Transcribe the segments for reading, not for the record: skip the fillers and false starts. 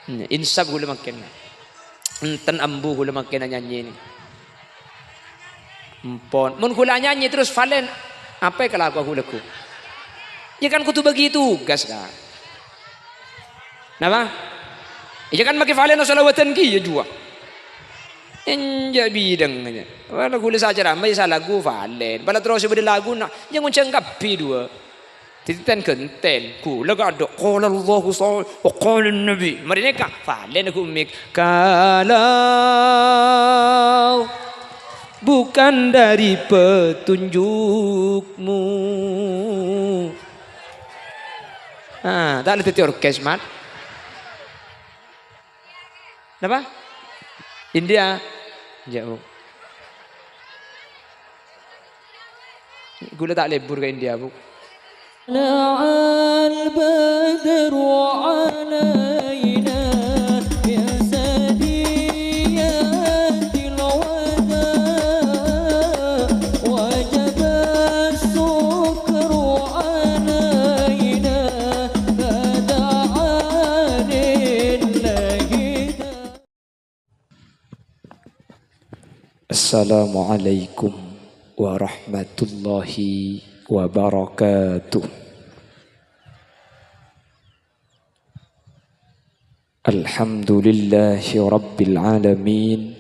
Insaf gula makin. Enten ambu gula makin nyanyi ni. Empon. Mun gula nyanyi terus Valen. Apa kalau aku gulaku? Ya kan kutu bagi tugas kan. Nama? Ya kan makin Valen salawatan ki ya jua. Enja bidang aja. Wala gula saja ramai salah lagu Valen. Bala terus beda lagu nak. Jangan cengkapi dua. Tititan kenten ku laga ada qala Allah wa qala Nabi mari neka Valen aku mik kalau bukan dari petunjukmu tak ada titi orkes mat apa India jauh gula tak lebur ke India bu طلع البدر علينا يا سديات الوداع وجب السكر علينا فدعا لله. السلام عليكم ورحمة الله wabarakatuh. Alhamdulillahi rabbil alamin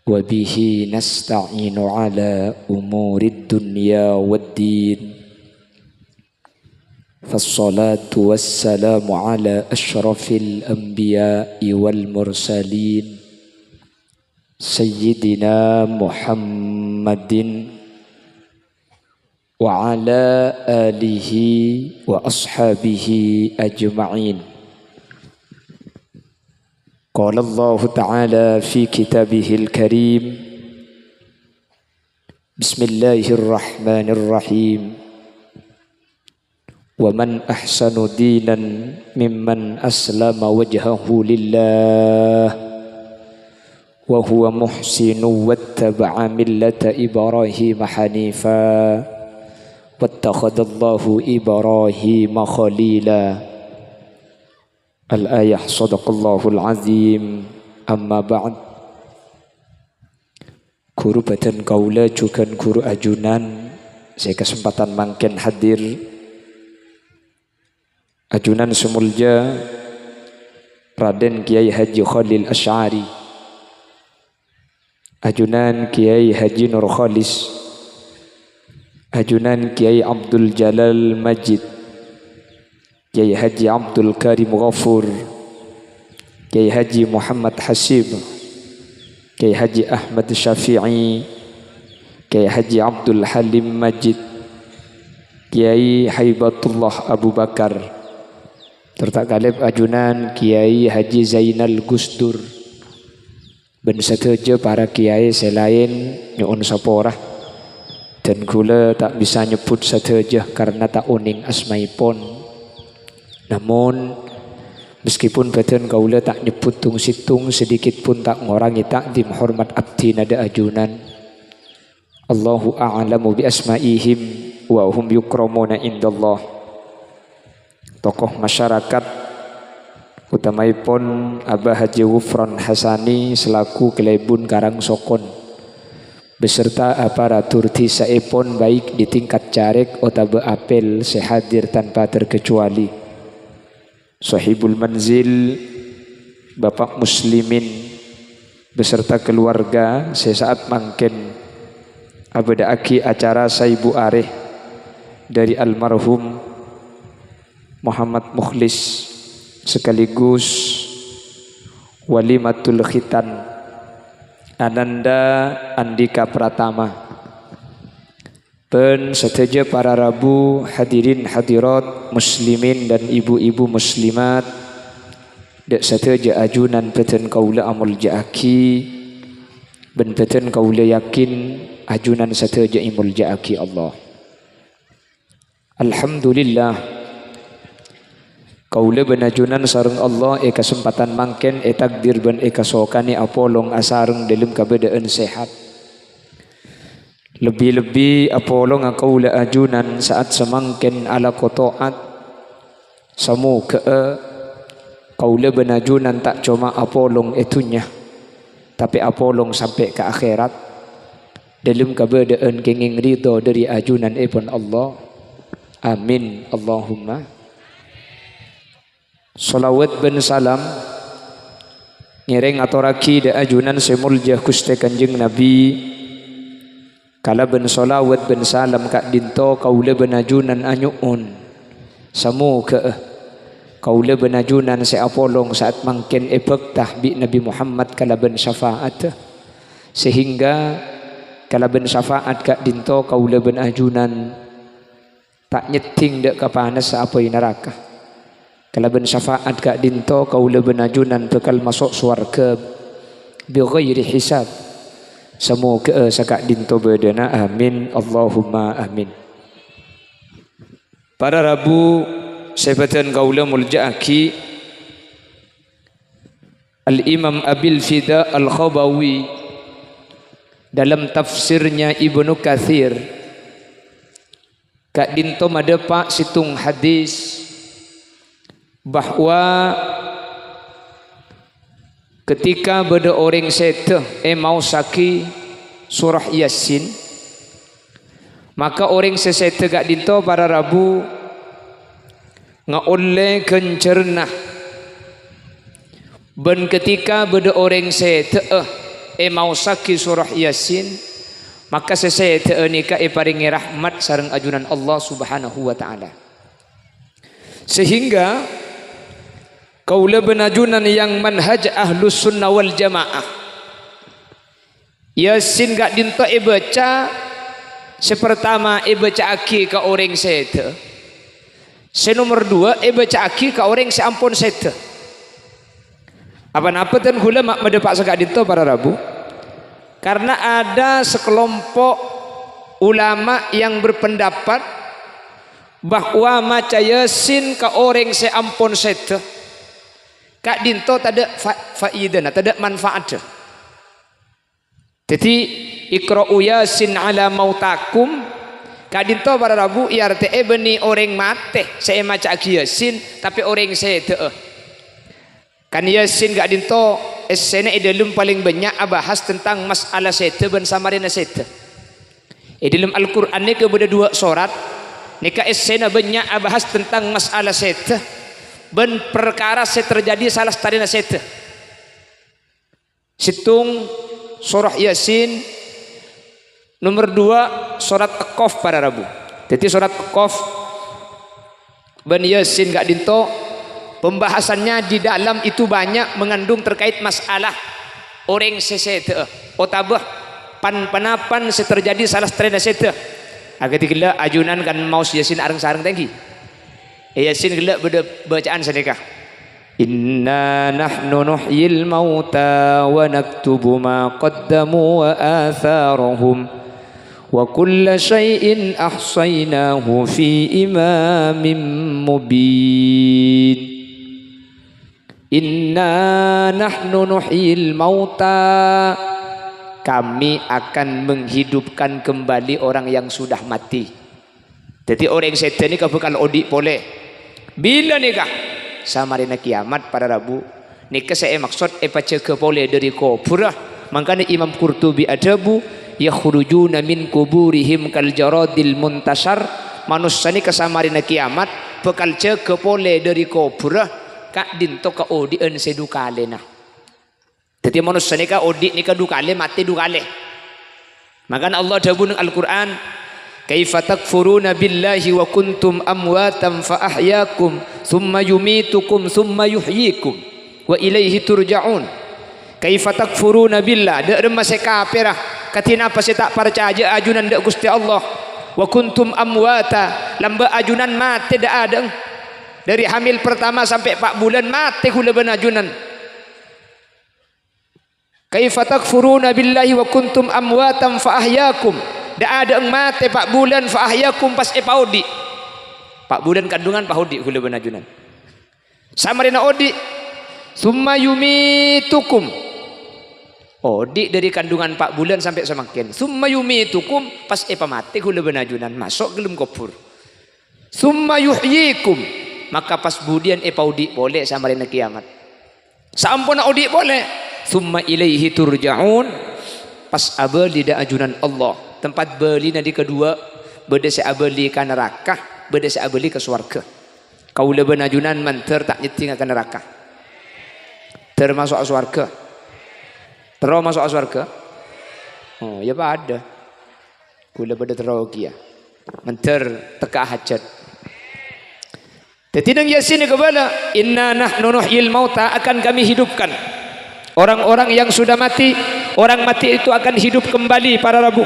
wa bihi nasta'inu ala umurid dunya waddin. Fassalatu wassalamu ala ashrafil anbiya'i wal mursalin sayyidina Muhammadin wa ala alihi wa ashabihi ajma'in. Qala Allah Ta'ala fi kitabihil karim. Bismillahirrahmanirrahim. Wa man ahsanu dinan mimman aslama wajhahu lillah wa huwa muhsinu wattaba'a millata Ibrahim hanifa. Wattakhadallahu Ibrahim khalila. Al-ayah sadaqallahul azim. Amma ba'd. Guru badan kaula juga guru ajunan saya kesempatan mangken hadir ajunan semulja Raden Kiai Haji Khalil Asy'ari, ajunan Kiai Haji Nur Khalis, ajunan Kiai Abdul Jalal Majid, Kiai Haji Abdul Karim Ghafur, Kiai Haji Muhammad Hasib, Kiai Haji Ahmad Syafi'i, Kiai Haji Abdul Halim Majid, Kiai Haibatullah Abu Bakar, serta kalib ajunan Kiai Haji Zainal Gusdur, ben sateja para kiai selain nyuun saporah. Dan gula tak bisa nyebut sateja karena tak uning asmaipun. Namun meskipun badan kaula tak nyebut tung situng sedikit pun tak ngorangi takdim hormat abdi nada ajunan. Allahu a'lamu bi asmaihim wa hum yukramuna indallah. Tokoh masyarakat utamaipun Abah Haji Wufron Hasani selaku Kelebun Karangsokon beserta aparatur tisaipun baik di tingkat carik atau apel sehadir tanpa terkecuali. Sahibul manzil Bapak Muslimin beserta keluarga sesaat mangken abadaaki acara Saibu Areh dari almarhum Muhammad Mukhlis sekaligus walimatul khitan Ananda Andika Pratama. Pen seteja para rabu hadirin hadirat muslimin dan ibu-ibu muslimat dek seteja ajunan peten kaula amul jaaki ben peten kaula yakin ajunan seteja imul jaaki Allah. Alhamdulillah kaula benajunan sareng Allah kesempatan mangken takdir ben kasokani apolong asareng dalam keadaan sehat. Lebih-lebih apolong kaula ajunan saat semangken ala kotoat samu ke Kaula benajunan tak cuma apolong itunya, tapi apolong sampai ke akhirat dalam keberadaan kenging ridho dari ajunan ipun Allah. Amin Allahumma. Salawat ben salam ngiring aturaki da ajunan semuljah Gusti Kanjeng Nabi. Kala ben salawat ben salam kak dinto kaula benajunan anyuun samu ke kaula benajunan se apolong saat mangken ebektah bi Nabi Muhammad kala ben syafaat, sehingga kala ben syafaat kak dinto kaula benajunan tak nyeting dek kapanas apa neraka. Kala ben syafaat kak dinto kaula benajunan bekal masuk surga bi ghairi hisab. Semoga sakak dinto bedana. Amin Allahumma amin. Para Rabu sebatan kaula muljaaki Al-Imam Abil Fida Al-Khabawi dalam tafsirnya Ibnu Katsir kak dinto madepak situng hadis bahwa ketika beda orang sete mau saki surah Yasin, maka orang sesete gak dinto para Rabu ngaole kencernah ben ketika beda orang sete mau saki surah Yasin, maka sesete nikah paringi rahmat sareng ajunan Allah Subhanahu wa taala, sehingga kaula benajunan yang manhaj ahlus sunnah wal jamaah Yasin gak dinto baca sepertama baca aki ka orang sete, senomor dua baca aki ka orang seampun sete. Apa-apa dan ulama madepak sagak dinto para Rabu, karena ada sekelompok ulama yang berpendapat bahwa maca Yasin ka orang seampun sete kak dinto tada faidana, tada manfaat. Jadi ikra'u Yasin ala mautakum kak dinto para Rabu iarte beni orang mate saya maca Yasin tapi orang sete kan Yasin kak dinto esene dalam paling banyak bahas tentang masalah sete ben samarina sete. Dalam Al-Qur'an ni ke beda dua surat nika esene banyak bahas tentang masalah sete ben perkara se terjadi salah starina sete. Situng surah Yasin nomor 2 surat Qaf para Rabu. Jadi surat Qaf ben Yasin gak dinto pembahasannya di dalam itu banyak mengandung terkait masalah orang sesete otabah pan-panapan se terjadi salah starina sete. Ketika ajunan kan maus Yasin areng sareng tangki Yasin gelak bacaan sedekah. Inna nahnu nuhyil mauta wa naktubu ma qaddamu wa atharahum wa kulla syai'in ahsaynahu fi imamin mubin. Inna nahnu nuhyil mauta, kami akan menghidupkan kembali orang yang sudah mati. Jadi orang setan ni bakal odik boleh. Bila nikah samarina kiamat para Rabu nikah saya maksud pace ke boleh dari kubur. Makanya Imam Qurtubi adabu yakhrujuna min kuburihim kal jaradil muntashar, manusia ni kesamarina kiamat bakal ke boleh dari kubur kak dinto ka odien sedukalena. Jadi manusia ni ka odik ni ka dukale mati dukale. Makanya Allah adabu nang Al-Qur'an kaifa takfuruna billahi wa kuntum amwatan fa ahyakum thumma yumitukum thumma yuhyikum wa ilaihi turja'un. Kaifa takfuruna billah dak masa kafirah katina apa saya tak percaya ajunan dak Gusti Allah wa kuntum amwata lamba ajunan mati dak ada dari hamil pertama sampai 4 bulan mati kula ben ajunan. Kaifa takfuruna billahi wa kuntum amwatan fa ahyakum, dak ada mate 4 bulan fa ahyakum pas paudi 4 bulan kandungan paudi kula benajunan samarina odi summa yumitukum odi dari kandungan 4 bulan sampai semakin summa yumitukum pas pamate kula benajunan masuk gelem kubur summa yuhyikum maka pas budian paudi boleh sama rena kiamat. Sampun audi boleh. Summa ilaihi turja'un. Pas abeli da ajunan Allah. Tempat beli nanti kedua, beda se abeli ka neraka, beda se abeli ke surga. Kau leben ajunan manter tak nyeting ke neraka. Termasuk surga. Termasuk surga. Oh, ya pada. Kula beda terogia. Manter teka hajat. Tetidang Yasin kebala, inna nahnu nuhyil mauta, akan kami hidupkan orang-orang yang sudah mati. Orang mati itu akan hidup kembali para rabu.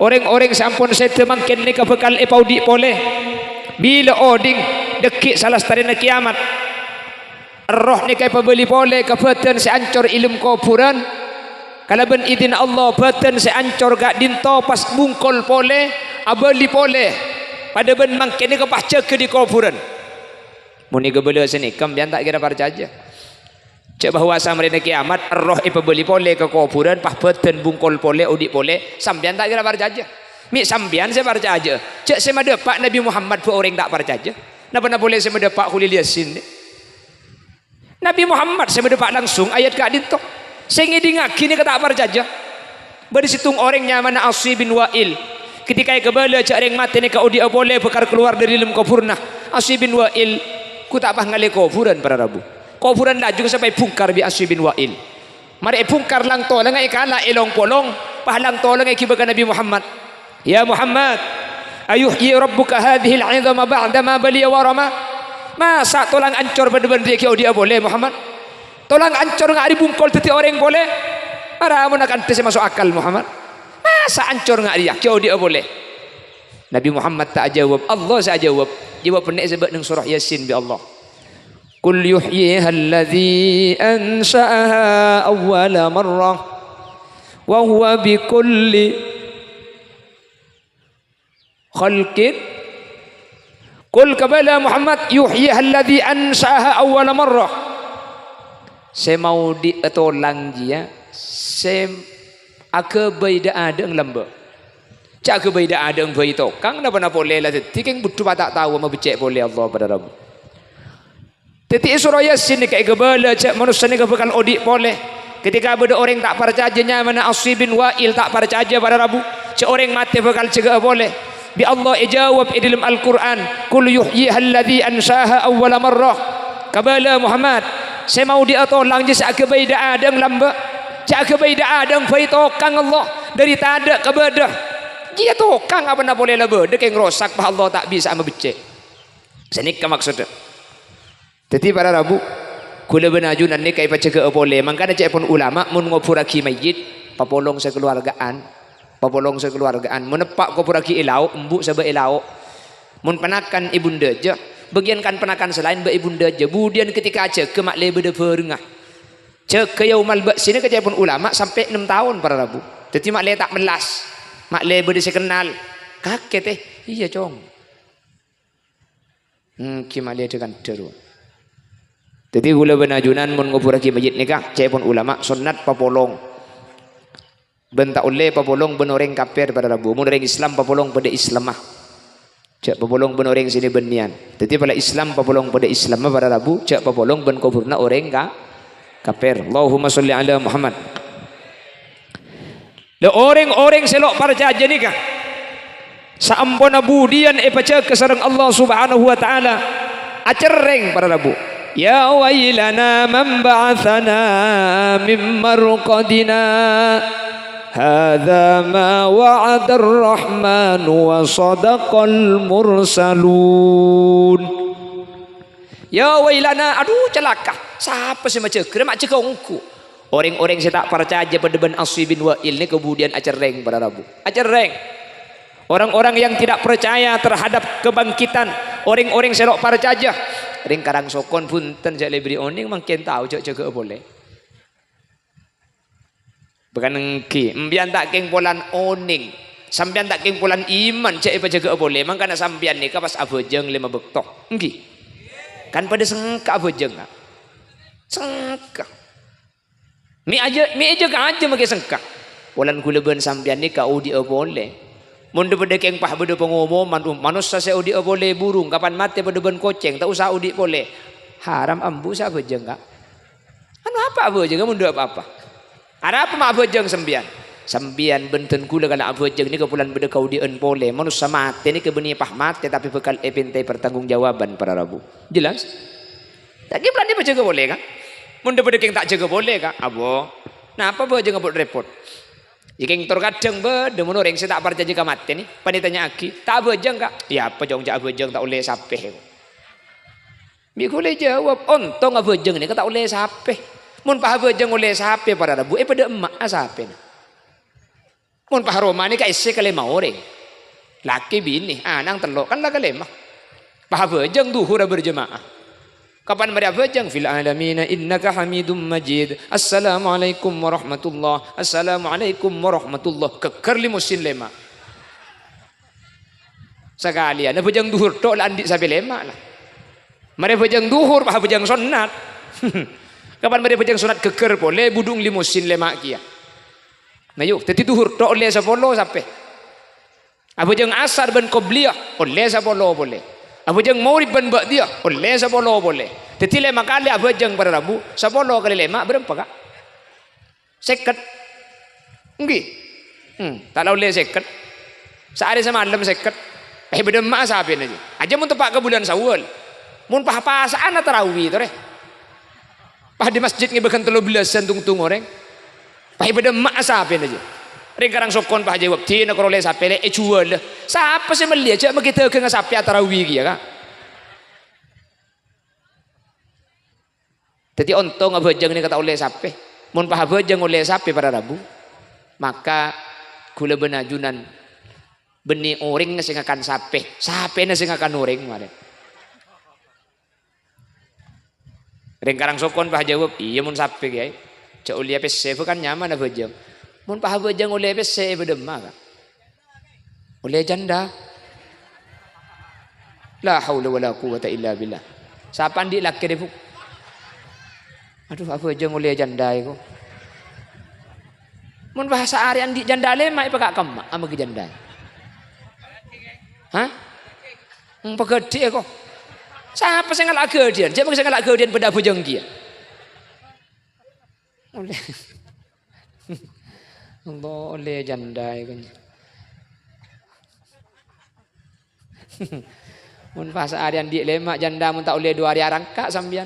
Orang-orang sampun sete mangken ni bekal paudi boleh. Bila oding dekik salah starina kiamat. Roh ni kai pabeli boleh kepeten seancor ilmu kuburan. Kalau ben izin Allah beten seancor gak dinto pas bungkol boleh, abeli boleh. Pada ben mangken ni kepah cek di kuburan. Muni gebela sini kambian tak kira percaya. Cek bahawa samrene kiamat roh ipebeli pole ke kuburan pah beten bungkol pole udik pole sambian tak kira percaya. Mi sambian saya percaya. Cek saya mendapat Nabi Muhammad pun orang tak percaya. Napa boleh saya mendapat Khalil Yasin. Nabi Muhammad saya mendapat langsung ayat kak dintok. Saya ngiding kini kata percaya. Beri situng orangnya mana Asy bin Wa'il. Ketika kebala cek orang mati ni kau udik pole bekar keluar dari dalam kuburna. Asy bin Wa'il ku tak pah ngale kuburan para rabu. Kuburan laju sampai bungkar bi Asy bin Wa'il. Mari bungkar lang to lang ai kala elong polong, pah lang to lang ai kibaga Nabi Muhammad. Ya Muhammad, ayuhyi rabbuka hadhihi al'idhama ba'da ma baliya wa rama. Masa tolang ancor bener-bener dia kau dia boleh Muhammad. Tolang ancor ngari bungkol teti orang boleh. Para mun akan tese masuk akal Muhammad. Masa ancor ngari kau dia boleh. Nabi Muhammad tak jawab, Allah saya jawab. Jawab pendek sebab nang surah Yasin bi Allah. Qul yuhyiha alladhi ansha'aha awwala marrah wa huwa bi kulli khalqin. Qul kabala Muhammad yuhyiha alladhi ansha'aha awwala marrah. Saya mau ditolang dia, saya aka baida adeng lamba. Cak ke baida adeng bayi tokang napa napa boleh lah teti keng butuh tak tahu mau becek boleh Allah pada rabu. Teti surah Yasin ni kayak gebala cak manusia ni bakal odik boleh. Ketika ada orang tak percayanya mana Asy bin Wa'il tak percaya pada rabu. Cak orang mati bakal cegah boleh. Bi Allah jawab di dalam Al-Quran, Qul yuhyiha alladhi ansha'aha awwala marrah. Kabala Muhammad, saya mau dia tolong je sak ke baida adeng lamba. Cak ke baida adeng bayi tokang Allah dari tada ke bedah. Dia tokang apa nak boleh lah bedah keng rosak bah Allah tak bisa ama becek. Senika maksudnya. Jadi para rabu kula benajunan ni kai baca ke boleh mangkana cek pun ulama mun ngopuraki mayit papolong sekeluargaan mun nepak ngopuraki ilau embuk sebe ilau mun penakan ibunda je bagian kan penakan selain be ibunda je budian ketika aja ke mak le bede perengah cek ke yaumal ba sini ke cek pun ulama sampai 6 tahun para rabu. Jadi mak le tak melas mak le bede sekenal kaget iya cong ki mak le dengan deru. Jadi gula benajunan mun ngopuraki mayit nikah cek pun ulama sunat papolong. Ben tak oleh papolong ben orang kafir pada rabu. Mun orang Islam papolong pada Islamah. Cek papolong ben orang sini benian. Jadi pada Islam papolong pada Islamah pada rabu, cek papolong ben kuburna orang kafir. Allahumma sholli ala Muhammad. Le orang-orang selok percaya nikah. Saampona budian paca kesareng Allah Subhanahu wa taala. Acereng pada rabu. Ya wailana man ba'athana min marqadina hadza ma wa'ada ar-rahman wa sadaqal mursalun. Ya wailana, aduh celaka. Siapa sih macam mak cekau engku. Orang-orang saya tak percaya pada ben Asy bin Wa'il ni kemudian acereng pada rabu. Acereng. Orang-orang yang tidak percaya terhadap kebangkitan, orang-orang saya tak percaya. Ring karang sokon punten jak lebri oning mungkin tahu cek cek boleh. Bukan engki, mbian tak keng polan oning. Sampian tak keng polan iman cek apa cek boleh. Mangkana sampian ni kapas abojeng 5 bektok. Engki. Kan pada sengka abojeng. Sengka. Mi aja ka aja make sengka. Polan kula ben sampian ni kau dia boleh. Mun daripada keng pah beda pengumuman manusia saya udik boleh burung kapan mati pada ben koceng tak usah udik boleh. Haram ambu sa bejeng kak. Anu apa bejeng mun apa-apa. Ada apa mak bejeng sembian? Sembian benten kula kalau bejeng ni kepulan beda kau dien boleh. Manusia mati ni kebeni pah mati tapi bekal epintai pertanggungjawaban para rabu. Jelas? Tak kira ni bejeng boleh kak? Mun daripada keng tak jaga boleh kak? Abo. Nah apa bejeng ngabut repot? Jika tor kadang beda menureng saya tak percaya jika mati ni. Pani tanya aki, tak bejeng kak? Ya apa jong jak bejeng tak boleh sapeh. Biku le jawab, ontong bejeng ni tak boleh sapeh. Mun pah bejeng oleh sapeh para rabu, pada emak sapeh. Mun pah Roma ni ka isi kali mau orang. Laki bini, nang telok kan lah kali mah. Pah bejeng duhur berjemaah. Kapan mereka bejeng fil alamina innaka hamidum majid. Assalamualaikum warahmatullah. Assalamualaikum warahmatullah. Keker limusin lema. Sekalian bejeng duhur tok lah andik sampai lema lah. Mereka bejeng duhur bah bejeng sunat. Kapan mereka bejeng sunat keker boleh budung limusin lema kia. Nah yuk, teti duhur tok oleh sapolo sampai. Bejeng asar ben qobliyah oleh sapolo boleh. Abujeng maurib ban bak dia, oleh sapolo boleh. Teti lema kali abujeng pada rabu, sapolo kali lema berapa kak? Seket, enggih, tak boleh seket. Sehari semalam seket, beda mak sapin aja. Aja mun tepak ke bulan Syawal, mun pah pasaan tarawih tu pah di masjid ngibakan 13 tung orang, pah beda mak sapin aja. Ringkarang sokon pah jawab tina kalau le sape le jual lah. Siapa sih melihat cak kita ke sape tarawih kia kak. Jadi ontong abajang ni kata oleh sape. Mun pah abajang oleh sape pada rabu. Maka kula benajunan beni orang sing akan sape. Sape na sing akan orang mare. Ringkarang sokon pah jawab iya mun sape kiai. Cak ulia pese kan nyaman abajang. Mun pah bejeng oleh bese bedema kak. Oleh janda. La haula wala quwata illa billah. Siapa ndik laki dia? Aduh apa bejeng oleh janda iku. Mun bahasa ari ndik janda le mak pakak kemak ama ke janda. Hah? Pegede kok. Siapa sing ngalak gedian? Siapa sing ngalak gedian pada bejeng dia? Oleh Allah oleh janda kan. Mun pas harian di lemak janda mun tak oleh 2 hari arangka sambian.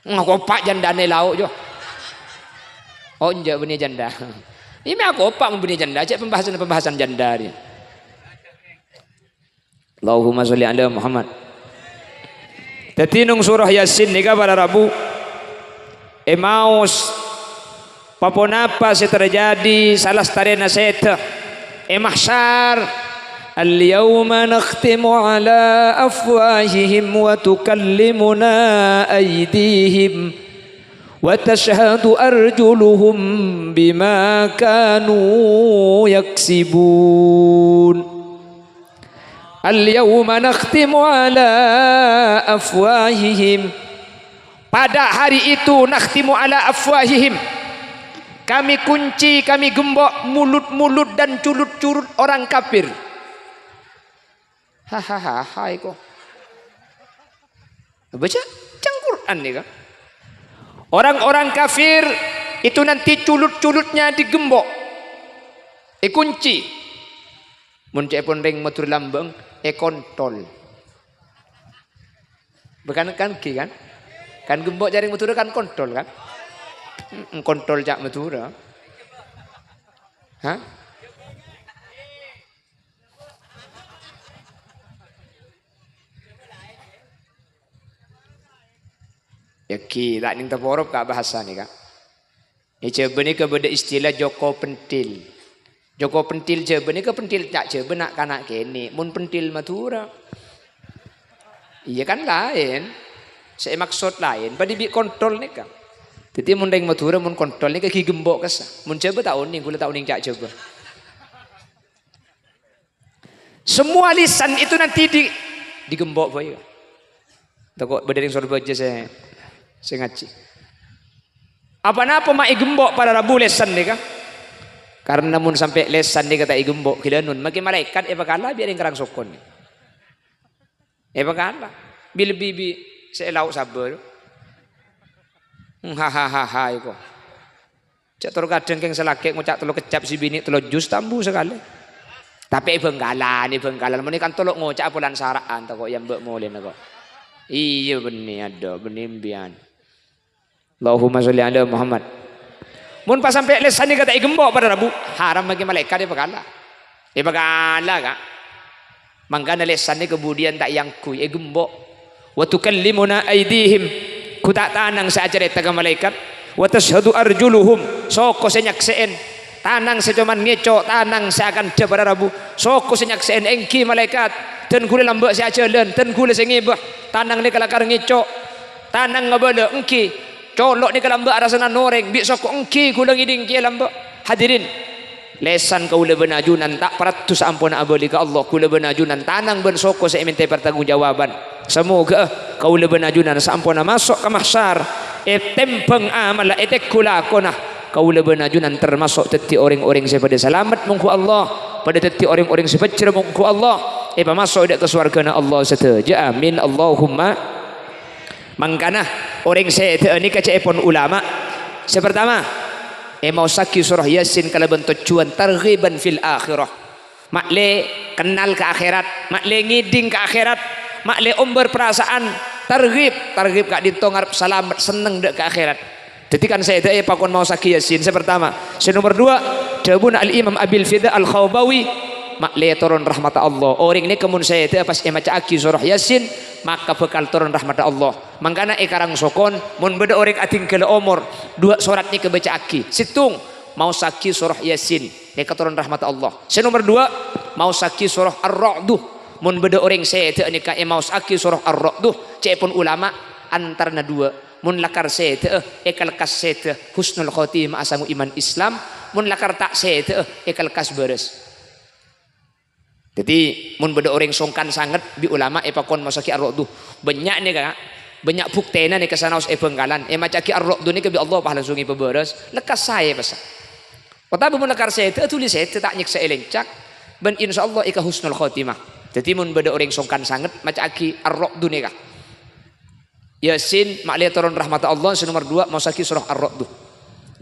Ngopak janda ne lauk jo. Oh nje benih janda. Ini aku opak benih janda, cek pembahasan janda dia. Allahumma sholli ala Muhammad. Tetinung surah Yasin nika pada Rabu. Emaus Papon apa sih terjadi salah starena seta mahsyar al-yawma nakhtimu ala afwahihim wa tukallimuna aydihim wa tashhadu arjuluhum bima kanu yaksibun. Al-yawma nakhtimu ala afwahihim, pada hari itu nakhtimu ala afwahihim, kami kunci, kami gembok mulut-mulut dan curut-curut orang kafir. Hahaha, kok. Baca Quran nih kan. Orang-orang kafir itu nanti culut-culutnya digembok. Kunci. Mun cek pun ring matur lambang kontol. Bukan kan ki kan? Kan gembok jaring matur kan kontol kan? Kontrol jak Madura. Hah? Ya ki tak ning terporop kak bahasa ni kak. Ini coba ni kepada istilah Joko Pentil. Joko Pentil coba ni ke pentil tak coba nak kanak kene. Mun pentil Madura. Iya kan lain. Saya maksud lain. Pada bi kontrol ni kak. Jadi mun ring Madura mun kontrol ni kaki gembok kesa. Mun coba tahun ni gula tahun ni cak coba. Semua lisan itu nanti digembok boy. Takut berdering suara baca saya ngaji. Apa napa mak gembok pada Rabu lisan ni kah? Karena mun sampai lesan dia kata igembok kita nun makin malaikat bakala biar yang kerang sokon. Bakala bil bibi selau sabar. Hahaha iko. Cak tur kadang keng selakek ngucak telo kecap si bini telo jus tambu sekali. Tapi benggalan meni kan tolok ngucak apulan saraan tak kok yang mbek molen kok. Iya benih ada benimbian. Allahumma sholli ala Muhammad. Mun pas sampai lesan ni kata igembok pada Rabu haram bagi malaikat dia bakala kak. Mangkana lesan ni kemudian tak yang ku igembok. Wa tukallimuna aydihim ku tak tanang saja eta ka malaikat. Wa tashhadu arjuluhum soko senyakseen tanang secuman ngecok tanang seakan de pada Rabu soko senyakseen engki malaikat dan kule lambak saja len dan kule sengibah tanang ni kalakar ngecok tanang ngabala engki colok ni kalambak rasana noreng bi soko engki kula ngiding ki lambak. Hadirin lesan kaula benajunan tak peratus ampun abali ka Allah kula benajunan tanang ben soko saya minta pertanggungjawaban. Semoga kaula benajunan sampuna masuk ke mahsyar tempeng amal etek kula kona kaula benajunan termasuk teti orang-orang sepada selamat mungku Allah pada teti orang-orang sepecer mungku Allah masuk dak ke surga Allah seteja amin Allahumma. Mangkana orang saya ni kaca epon ulama sepertama mau saki surah Yasin kalau bentuk cuan targhiban fil akhirah makle kenal ke akhirat makle ngiding ke akhirat makle berperasaan targhib kak dintongar selamat seneng dek ke akhirat. Jadi kan saya pakon mau saki Yasin sepertama nomor 2 dabun al Imam Abil Fida al Khawbawi makle turun rahmat Allah orang ini kemun saya pas maca aki surah Yasin maka bekal turun rahmat Allah. Mangkana karang sokon mun beda orang ating kele omor 2 surat ni kebaca aki situng mau saki surah Yasin ni turun rahmat Allah. Nomor 2 mau saki surah Ar-Ra'd mun beda orang saya ni ka mau saki surah Ar-Ra'd cepun ulama antarna 2 mun lakar saya ekal kas saya husnul khotimah asangu iman Islam mun lakar tak saya ekal kas beres. Jadi mun beda orang songkan sangat bi ulama pakon masaki ar-ra'du banyak ni kak banyak buktena ni kesanaus benggalan macaki ar-ra'du ni ke bi Allah pah langsung beberes lekas saya pasal tapi mun lekar saya tulis saya tak nyeksa elencak ben insyaallah ika husnul khotimah. Jadi mun beda orang songkan sangat macaki ar-ra'du ni kak Yasin maklihat turun rahmat Allah nomor 2 masaki surah ar-ra'du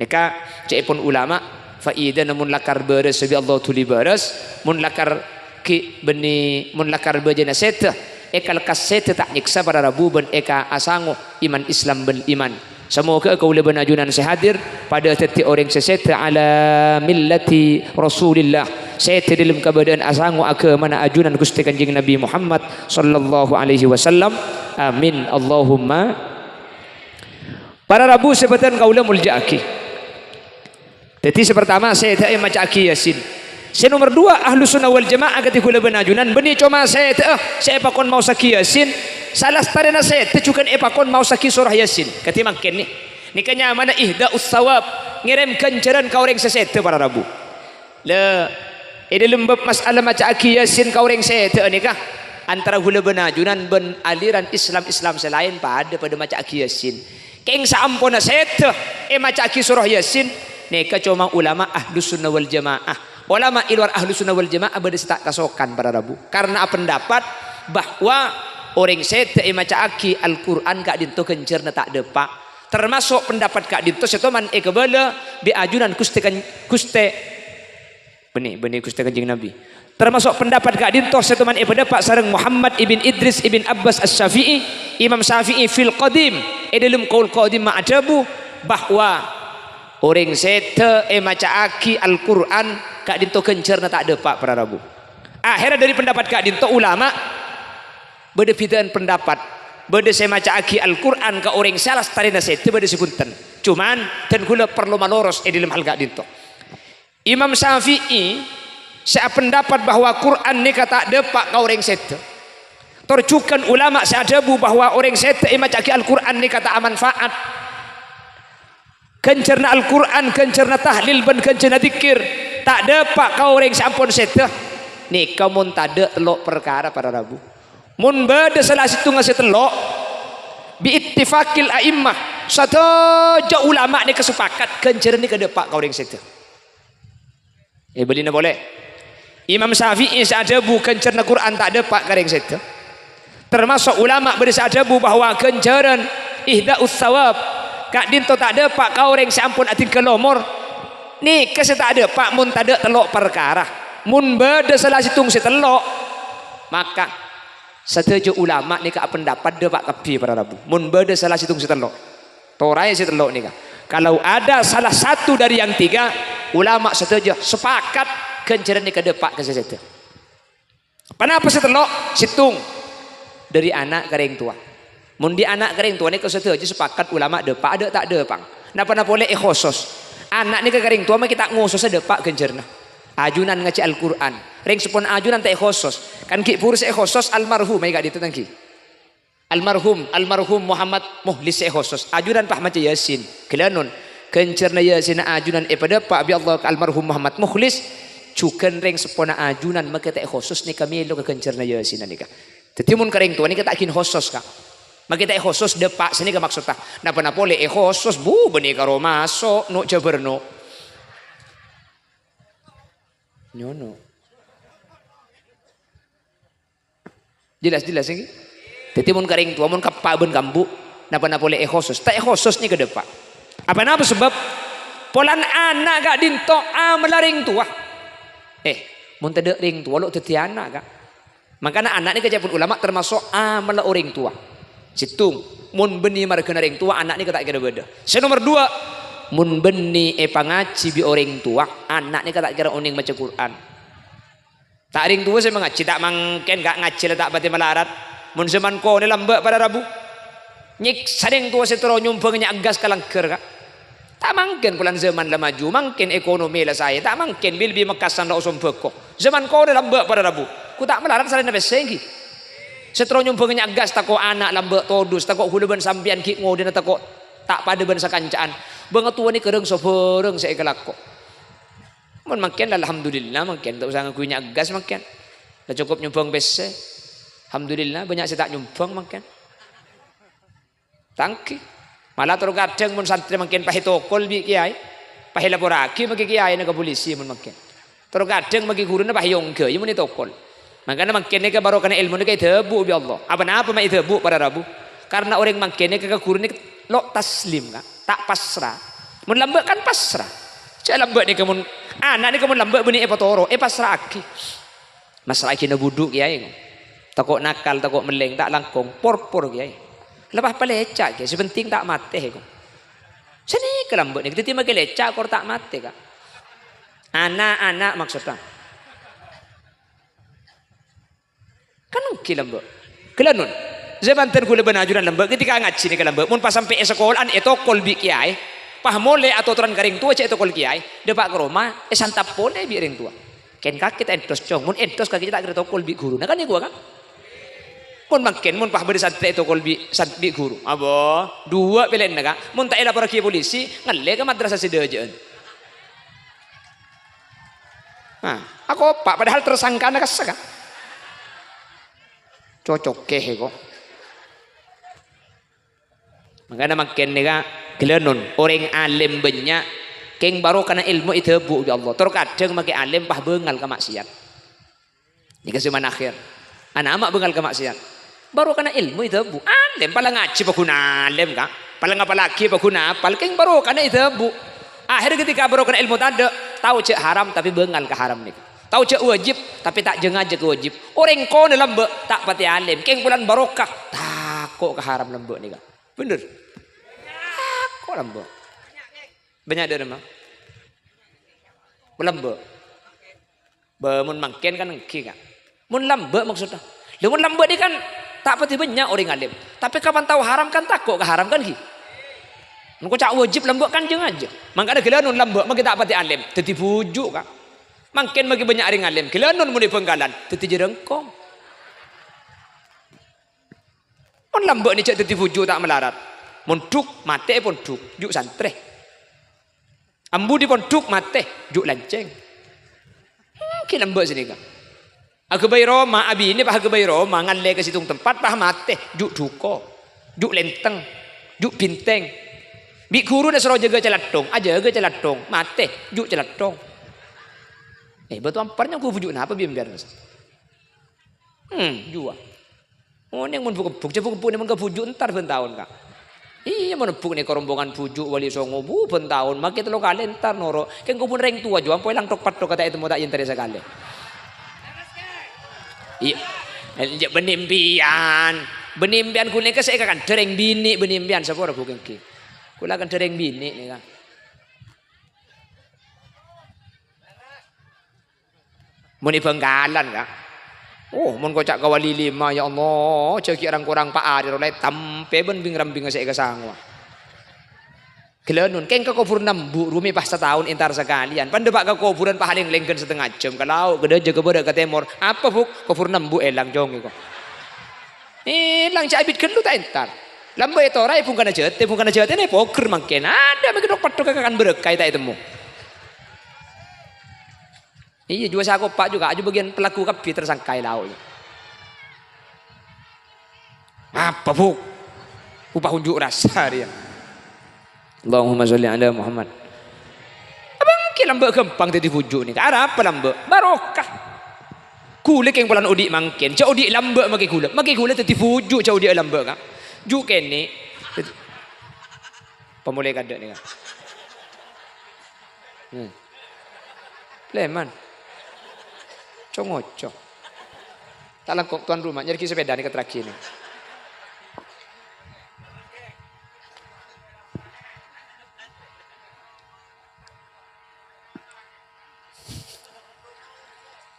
nika cepun ulama faida namun lakar beres bi Allah tuli beres mun lakar ki beni mun lakar bejana seta ekal kaseta tak nyiksa pada Rabu ben eka asangu iman Islam ben iman. Semoga kaula benajunan sehadir pada teti orang seseta ala millati Rasulillah seta dalam keadaan asangu agama ajunan Gusti Kanjeng Nabi Muhammad sallallahu alaihi wasallam amin Allahumma. Para Rabu sebatan kaula muljaaki. Jadi sepertama saya tak maca aki Yasin. Nomor 2 ahlu sunnah wal jamaah ketika kula benajunan beni cuma saya pakon mau saki Yasin salah starena saya tecukan pakon mau saki surah Yasin kati makin ni kanya mana ihda ussawab ngirim kenceran kau orang sesete para Rabu le dalam bab masalah maca aki Yasin kau orang sesete ni kah antara kula benajunan ben aliran Islam selain pada maca aki Yasin keng saampona sete maca aki surah Yasin ni cuma ulama ahlu sunnah wal jamaah. Ulama iluar ahlu sunnah wal jamaah berdes tak kasokan pada Rabu karena pendapat bahwa orang sete maca aki Al-Quran kak dinto kencerna tak depak termasuk pendapat kak dinto setoman kebala biajunan kuste benih kuste kanjeng Nabi termasuk pendapat kak dinto setoman pendapat sareng Muhammad ibn Idris ibn Abbas As-Syafi'i Imam Syafi'i fil qadim dalam qaul qadim ma'adabu bahwa orang sete maca aki Al-Quran kak dinto kencerna tak depak para Rabu. Akhirnya dari pendapat kak dinto ulama beda bidaan pendapat beda saya maca aki Al-Quran ke orang salah starina sete beda sepunten cuman dan kula perlu manoros dalam hal kak dinto. Imam Syafi'i saya pendapat bahwa Quran ni kata depak ke orang sete tercukan ulama seadabu bahwa orang sete maca aki Al-Quran ni kata manfaat kencerna Al-Quran kencerna tahlil ben kencerna zikir tak dapat kau orang sampun seta ni kamu tak ada telok perkara pada Rabu mun beda salah situ ngasih telok bi ittifaqil a'immah satu ulama ni kesepakat kencerna ni ke dapat kau orang seta Beli na boleh. Imam Syafi'i seadabu kencerna Quran tak ada pak kareng situ. Termasuk ulama berseadabu bahawa kenceran ihda'us sawab kak dinto tak ada pak kau reng sampun atin kelomor. Ni kese tak ada pak mun tak ada telok perkara. Mun beda salah situng setelok maka setuju ulama ni kak pendapat dia pak kapi para rabu. Mun beda salah situng setelok. Torai setelok ni kak. Kalau ada salah satu dari yang tiga, ulama setuju sepakat kenceran ni ke depak ke situ. Kenapa setelok? Situng dari anak kering tua. Mun di anak kering tua ni ke setuju sepakat ulama depak ada tak ada pang. Napa boleh khusus. Anak ni ke kering tua mah kita ngusus depak kencerna. Ajunan ngaji Al-Qur'an. Ring sepon ajunan tak khusus. Kan ki purus khusus almarhum ai gak ditengki. Almarhum Muhammad Muhlis khusus ajunan Pak Maca Yasin kelanun kencerna Yasin ajunan pada Pak bi Allah almarhum Muhammad Muhlis cukan reng sepona ajunan maka tak khusus ni kami lo ke kencerna Yasin ni ka tetimun kering tua ni ka takin khusus ka maka tak khusus depak sini ka maksudnya napa boleh khusus bu beni karo masuk no jaberno nyono jelas lagi. Jadi mun kering tua mun kapak ben kambu napa boleh khusus tak khusus ni ke depan apa sebab polan anak gak dinto melaring tua mun tidak ring tua lo teti anak gak makanya anak ni kejapun ulama termasuk mela orang tua situng mun beni markena ring tua anak ni tak kira beda nomor 2 mun beni pangaji bi orang tua anak ni tak kira uning maca Quran tak ring tua saya mengaji tak mangken gak ngaji tak berarti melarat. Mun zaman ko ni lambat pada rabu nyik sadeng tua setro nyumpengnya agas kalangker kak tak mungkin pulang zaman lah maju mungkin ekonomi lah saya tak mungkin bil mekasan lah usum bekok zaman ko ni lambat pada rabu ku tak melarat salin nabe senggi setro nyumpengnya agas tako anak lambat todus tako huluban sampian ki ngodin tako tak pada ben sakancaan banget tua ni kereng sopereng saya kelako mun mungkin alhamdulillah mungkin tak usah ngakuinya agas mungkin dah cukup nyumpeng bese. Alhamdulillah banyak saya tak nyumbang makan. Tangki. Malah terkadang mun santri makin pahi tokol bi kiai. Pahi laporaki bagi kiai na ke polisi mun makin. Terkadang bagi guru na pahi yongke mun tokol. Makanya makin ni ke baru kena ilmu ni ke debu bi Allah. Apa mai debu pada rabu. Karena orang makin ni ke guru ni lo taslim kan. Tak pasrah. Mun lambat kan pasrah. Cak lambat ni ke mun anak ni ke mun lambat beni patoro pasrah aki. Masalah kena buduk kiai. Takut nakal, takut meleng, tak langkong, por kiai. Lepas pelecak kiai, sepenting tak mati kok. Sini kelambut ni, kita makin lecak kor tak mati kak. Anak-anak maksudnya. Kan mungkin lembut. Kelanun. Zaman tergula benajuran lembut, ketika ngaji ni kelambut, mun pas sampai sekolahan itu kolbi kiai, pah mole atau turan kering tua cek itu kol kiai, depak ke rumah, santap pole bi ring tua. Ken kaki kita entos cong, mun entos kaki kita tak kira tokol bi guru, nah kan ni gua kan. Mun makin mun pah beri santri itu kol bi guru, abo dua pilihan naga, mun tak elap pergi polisi, ngalle ke madrasah sedejaan. Nah, aku pak padahal tersangka nak kasar kan? Cocok kok. Makanya makin ni kan, kelenun orang alim banyak, keng baru karena ilmu itu bu ya Allah. Terkadang makin alim pah bengal ke maksiat. Ini keseman akhir, anak amak bengal ke maksiat. Baru karena ilmu itu bu, alim paling ngaji pakuna alim kak, paling apa lagi pakuna apal, keng baru karena itu bu. Akhir ketika baru karena ilmu tanda, tahu cek haram tapi bengal ke haram nih. Tahu cek wajib tapi tak jengah ke wajib. Orang kau dalam be tak pati alim, keng bulan barokah takut ke haram lembek nih kak. Bener. Takut lembek. Banyak dari mana? Lembek. Mun makin kan engki kak. Mun lembek maksudnya. Mun lembek ni kan tak pati banyak orang alim. Tapi kapan tahu haram kan takut ke haram kan ki. Mun cak wajib lembek kan jeng aja. Makanya kita nun lembek maka tak pati alim. Teti bujuk kak. Makin bagi banyak orang alim. Kita nun muni penggalan. Teti jerengkong. Mun lembek ni cak teti bujuk tak melarat. Mun duk mati pun duk. Juk santre. Ambu di pun duk mati. Juk lanceng. Kita lembek sini kak. Aku bayi Roma, abi ini pah aku bayi Roma, ngalle ke situng tempat pah mate, juk duko, juk lenteng, juk binteng. Bi guru dah suruh jaga celatong, aja jaga celatong, mate, juk celatong. Betul amparnya ku bujuk apa biar jua. Oh ning mun buk ni mun kebujuk entar ben tahun Kak. Iya mun buk ni kerombongan bujuk wali songo bu ben tahun make telo kali entar noro. Ken ku pun reng tua jo ampo lang tok patok kata itu mo tak yen sekali. Iya. Benimpian kune ke saya kan dereng bini benimpian sapora ku kengki. Kula kan dereng bini nih Kak. Mun Bengkalan Kak. Oh, mun kocak kawali 5 ya Allah, ceki orang kurang Pak Ari oleh tampe ben bing rambing saya kesangwa. Gelenun keng ke kubur 6 bu rumi pas setahun entar sekalian. Pan debak ke kuburan paling lengken setengah jam. Kalau gede jaga beda ke timur. Apa buk kubur 6 bu elang jong iko. Elang cabit kelu tak entar. Lambe itu rai pun kana jete ne poker mangken. Ada mungkin dok patok akan berkah tak temu. Iya juga saya pak juga aja bagian pelaku kapi tersangkai lau. Apa bu? Upah unjuk rasa dia. Allahumma sholli ala Muhammad. Abang ki lambe gampang tadi bujuk ni. Arab apa lambe? Barokah. Kulik yang bulan udik mangkin. Cak udik lambe maki gula. Maki gula tadi bujuk cak udik lambe kan. Juk kene. Pemulai kada ni kan. Leman. Congocok. Tak langkok tuan rumah nyari sepeda ni ke terakhir ni.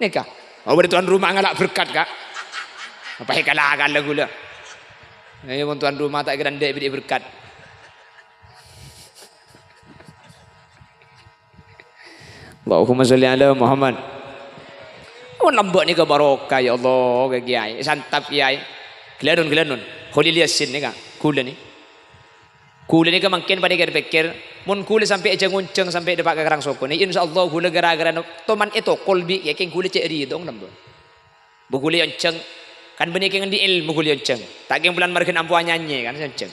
Ni kah? Oh tuan rumah ngalak berkat kak. Apa yang kalah gula. Ini pun tuan rumah tak kira ndek bidik berkat. Allahumma sholli ala Muhammad. Oh lambak ni ke barokah ya Allah ke kiai. Santap kiai. Gelenun. Khulil Yasin ni kak. Kula ni. Kula ni ke mungkin pada pikir mun kula sampai aja ngunceng sampai depak ke Karang Soko ni insyaallah kula gara-gara toman itu kolbi ya keng kula cek ridong lambak. Bu kula yonceng kan benih keng di ilmu kula yonceng. Tak keng bulan margen ampuan nyanyi kan yonceng.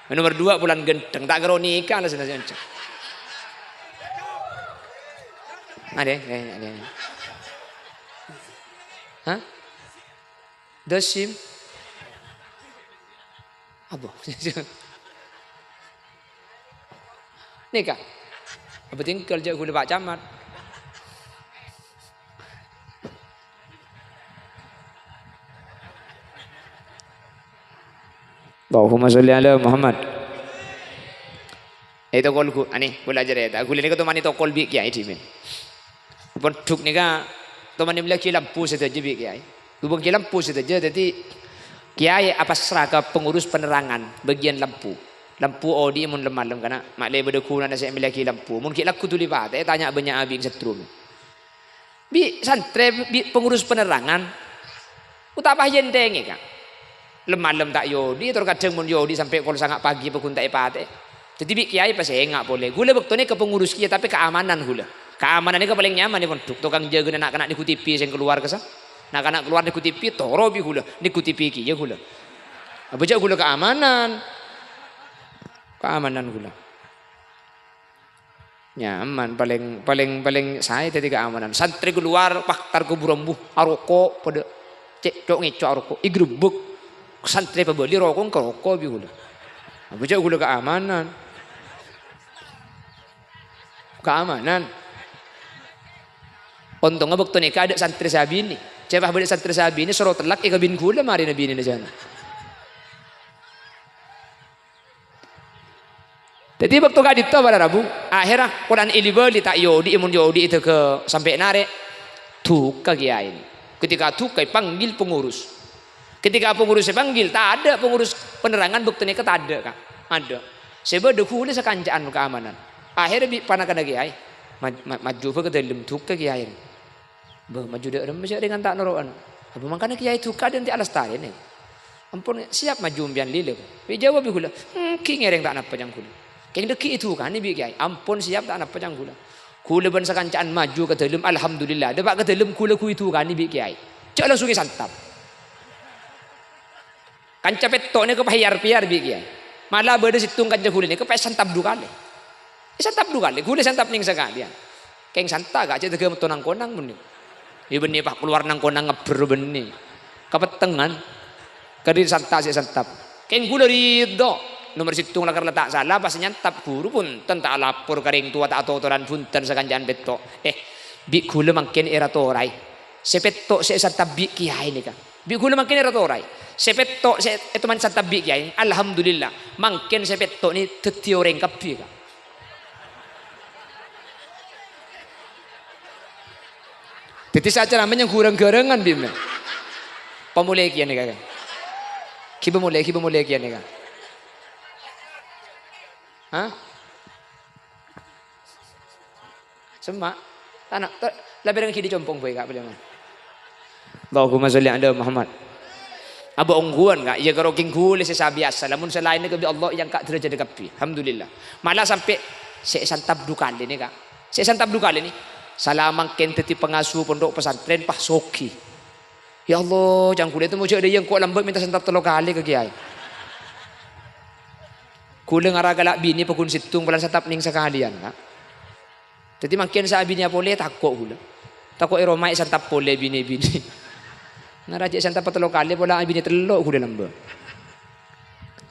Nomor 2 bulan genteng tak karo nikah lah yonceng. Ada. Hah? Dosim. Apa? Nikah. Apa tinggal je gula Pak Camat. Allahumma sholli ala Muhammad. Itu kolku, ani gula ajar ya. Gula ni ko tomani to kolbi kiai dimen. Pun duk ni ka tomani bila ki lampu saja bi kiai. Lubang ki lampu saja jadi kiai apa seraka pengurus penerangan bagian lampu. Lampu odi mun lemalem kana mak le bede kuna saya miliki lampu. Mun ki laku tuli pat tanya banyak abing setrum. Bi santre bi pengurus penerangan. Utapah yendengi ka. Lemalem tak yodi terus kadang mun yodi sampai kalau sangat pagi pekun tak ipate. Jadi bi kiai pas enggak boleh. Gula bektone ke pengurus kiai tapi keamanan gula. Keamanan ini paling nyaman ni pun tukang jaga anak-anak di kutipi yang keluar ke sana. Anak-anak keluar di kutipi toro bi gula, di kutipi ki ya gula. Apa je gula keamanan. Keamanan gula. Nyaman paling saya tadi keamanan. Santri keluar paktar ke burombuh aroko pada cek cok ngecok aroko igrebek santri pembeli rokok ke rokok bi gula. Apa je gula keamanan. Keamanan. Untungnya waktu nikah ada santri sabini. Cepah balik santri sabini suruh telak ika bin gula mari nabi ini sana. Jadi waktu kak dito pada Rabu, akhirnya Quran ini beli tak yodi imun yodi itu ke sampai nare tuh ke kiai ini. Ketika tuh kai panggil pengurus. Ketika pengurus panggil tak ada pengurus penerangan bukti nikah tak ada kak. Ada. Sebab dahulu sekanjaan keamanan. Akhirnya bi panakan kiai maju ke dalam tuh ke kiai. Maju dalam masih dengan tak noroan. Apa makanya kiai tuh kadang di alas tali ni. Ampun siap maju bian lile. Bi jawab bi gula. Kingereng tak napa jang gula. Keng deki itu kan ni bi kiai. Ampun siap tak napa jang gula. Kula ban sakancaan maju ke dalam alhamdulillah. Dapat ke dalam kula ku itu kan ni bi kiai. Cak langsung santap. Kanca petok ni ke piar bi kiai. Malah berde situng kanca kula ni ke santap 2 kali. Santap 2 kali. Kula santap ning sekalian. Keng santa gak cek tege nang konang meni. Ya benih pak keluar nang konang ngeber benih. Kepetengan. Kadi santa sik santap. Keng gula ridho. Nomor situng lakar letak salah pas nyantap guru pun tak lapor karing tua tak atoran punten sakanjaan betok. Bi gula makin era torai. Sepetok se santap bi kiai ni kan. Bi gula makin era torai. Sepetok se itu man santap bi kiai. Alhamdulillah. Makin sepetok ni teti orang kapi kan. Jadi saja namanya kurang-kurangan bim. Pemulai kian ni kan. Kiba mulai kian ni kan. Hah? Semak. Tanah. Lebih dengan kiri compong boy kak beliau. Allahumma sholli ala Muhammad. Aba ungguan kak. Ya kalau king gule sesa biasa. Namun selain itu Allah yang kak derajat dekapi. Alhamdulillah. Malah sampai santap dua kali ni kak. Santap dua kali ni. Salamang kenteti pengasuh pondok pesantren Pak Soki. Ya Allah, jangan kulit itu mau ada yang kuat lambat minta santap 3 kali ke kiai. Kula ngaragalak bini pekun situng pelan santap ning sekalian kak. Jadi makin sa bini boleh takut kula. Takut eromai santap boleh bini-bini. Ngarajik santap 3 kali pola bini telok kula lambat.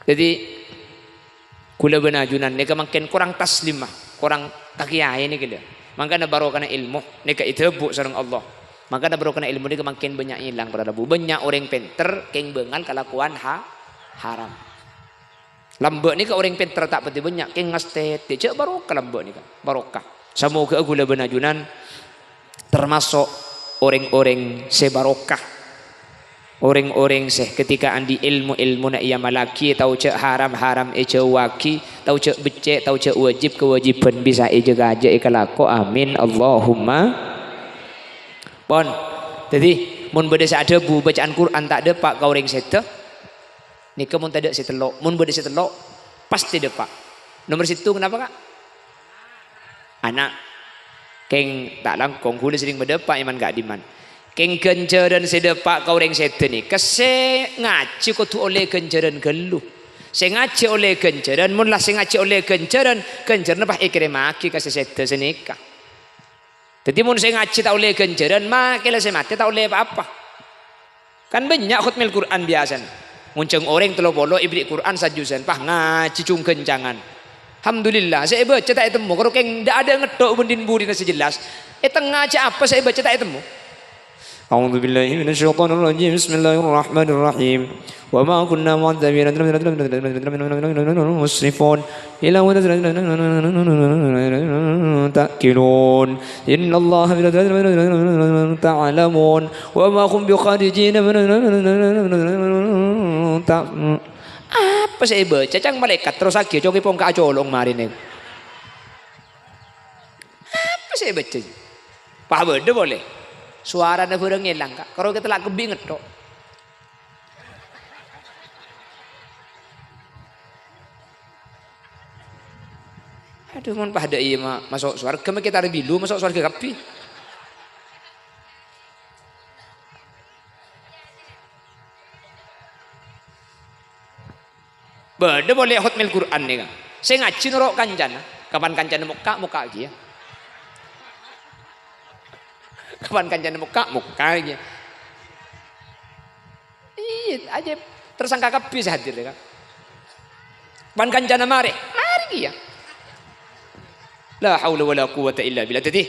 Jadi kula benajunan ni makin kurang taslimah, kurang kakiai ni kira. Maka na baru kena ilmu ni ka itebuk sareng Allah. Maka na baru kena ilmu ni makin banyak hilang pada rabu. Banyak orang penter keng bengal kelakuan haram. Lambak ni ke orang pintar tak peti banyak keng ngastet cek barokah lambak ni kan barokah. Semoga gula benajunan termasuk orang-orang sebarokah. Orang-orang ketika andi ilmu-ilmu na ia malaki tahu cek haram-haram cek waki tahu cek becek tahu cek wajib kewajiban bisa jaga aja ikalako amin Allahumma. Pon. Jadi mun beda ada bu bacaan Quran tak ada pak kau orang seta. Ni kamu tak ada setelok, mun beda setelok pasti depak. Nomor situ kenapa kak? Anak keng tak langkong hulu sering berdepak iman gak diman. Keng genjaran sedepak kau orang setan ni. Kese ngaji kau tu oleh genjaran gelu. Saya ngaji oleh genjaran, mun lah saya ngaji oleh genjaran bah ikrimaki kasih setan senika. Jadi mun saya ngaji tak oleh genjaran, makilah saya mati tak oleh apa-apa. Kan banyak khutmil Quran biasa. Muncung orang telo bolo ibri Quran sajusan pah ngaji cung kencangan. Alhamdulillah saya baca tak temu. Kalau keng ndak ada ngedok bendin buri nasi jelas. Tengah ngaji apa saya baca tak temu. A'udzu billahi minasyaitonir rajim. Bismillahirrahmanirrahim. Wa ma kunna mu'adzibina musrifun ila ta'qilun. Innallaha ta'lamun wa ma hum bikharijin apa saya baca cang malaikat terus lagi coki pong ka colong mari nih. Apa saya baca? Pak beda boleh. Suara na kurang hilang kak. Kalau kita lagi binget tok. Aduh mon pada iya masuk surga kita bilu masuk surga kapi. Beda boleh khutmil Quran nih kan. Saya ngaji norok kancana. Kapan kancana muka lagi ya. Kapan kancana muka aja. Iya aja tersangka kapi hadir kan. Kapan kancana mari ya. La haula wala quwata illa billah. Jadi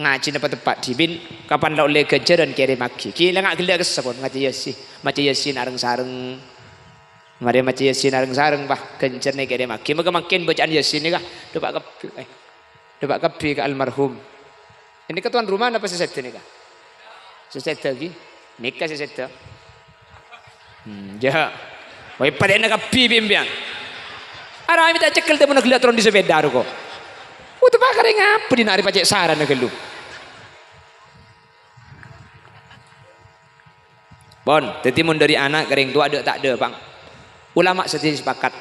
ngaji dapat tempat dibin kapan la oleh kejaran kere maki. Kila ngak gila kesepon ngaji yasin. Maca yasin areng sareng. Mari maca yasin areng sareng bah kencer ne kere maki. Maka makin bacaan yasin ni kah dapat kapi. Dapat kapi ke almarhum. Ini ke tuan rumah apa seseta ni kah? Seseta lagi. Nikah seseta. Jah. Woi pada nak kapi bimbiang. Ara minta cekel temu nak lihat tron di sepeda kok. Udah pakar ngapa di nari pacek saran nak lu. Bon, jadi mun dari anak kering tua ada tak ada bang. Ulama setuju sepakat.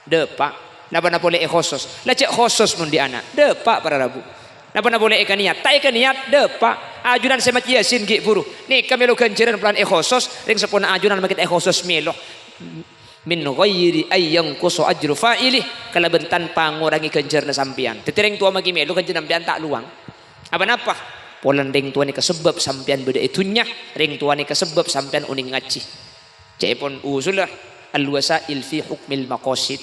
De pak. Napa boleh khusus. Lecek khusus mun di anak. De pak para rabu. Napa boleh ikan niat. Tak ikan niat de pak. Ajunan saya mati yasin gik buru. Nih kami lo ganjaran pelan khusus. Ring sepuna ajunan makit khusus melo. Min ghairi ayyang kusu ajru fa'ilih kalau bentan pangurangi ganjarna sampian. Tetereng tua magi melu ganjar sampian tak luang. Apa polan ring tua ni kesebab sampean beda itunya, ring tua ni kesebab sampean uning ngaji. Cepon usulah al-wasail fi hukmil maqasid.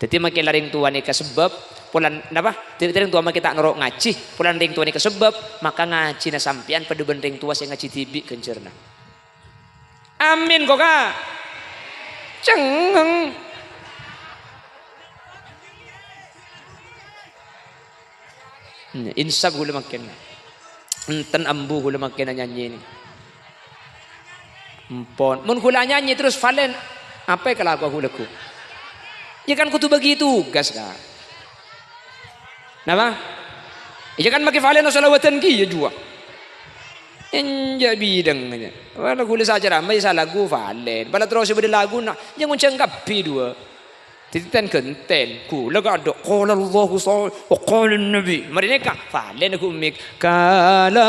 Jadi makin ring tua ni kesebab polan napa? Ring tua makin tak norok ngaji, polan ring tua ni kesebab maka ngaji na sampean pada ben ring tua saya ngaji tibi kencerna. Amin kok kak. Cengeng. Insaf hula makin. Enten ambu hula makin nyanyi ni. Empon. Mun hula nyanyi terus valen. Apa yang kalau aku hulaku? Ya kan kutu bagi tugas kak. Nama? Ya kan makin valen salawatan ki ya jua. Enja bidang aja. Wala hula saja ramai salah lagu valen. Bala terus beda lagu nak. Jangan cengkapi dua. Tititan kenten ku lega ada qala Allahu wa qala Nabi mereka falen aku mik kalau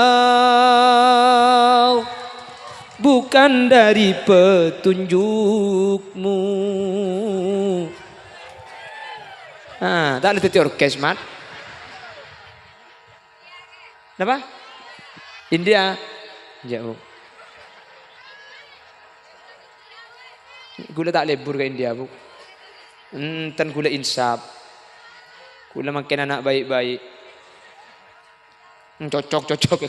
bukan dari petunjukmu tak ada teti orkes mat apa India jauh gula tak lebur ke India bu. Enten kula insaf, kula makin anak baik-baik, cocok.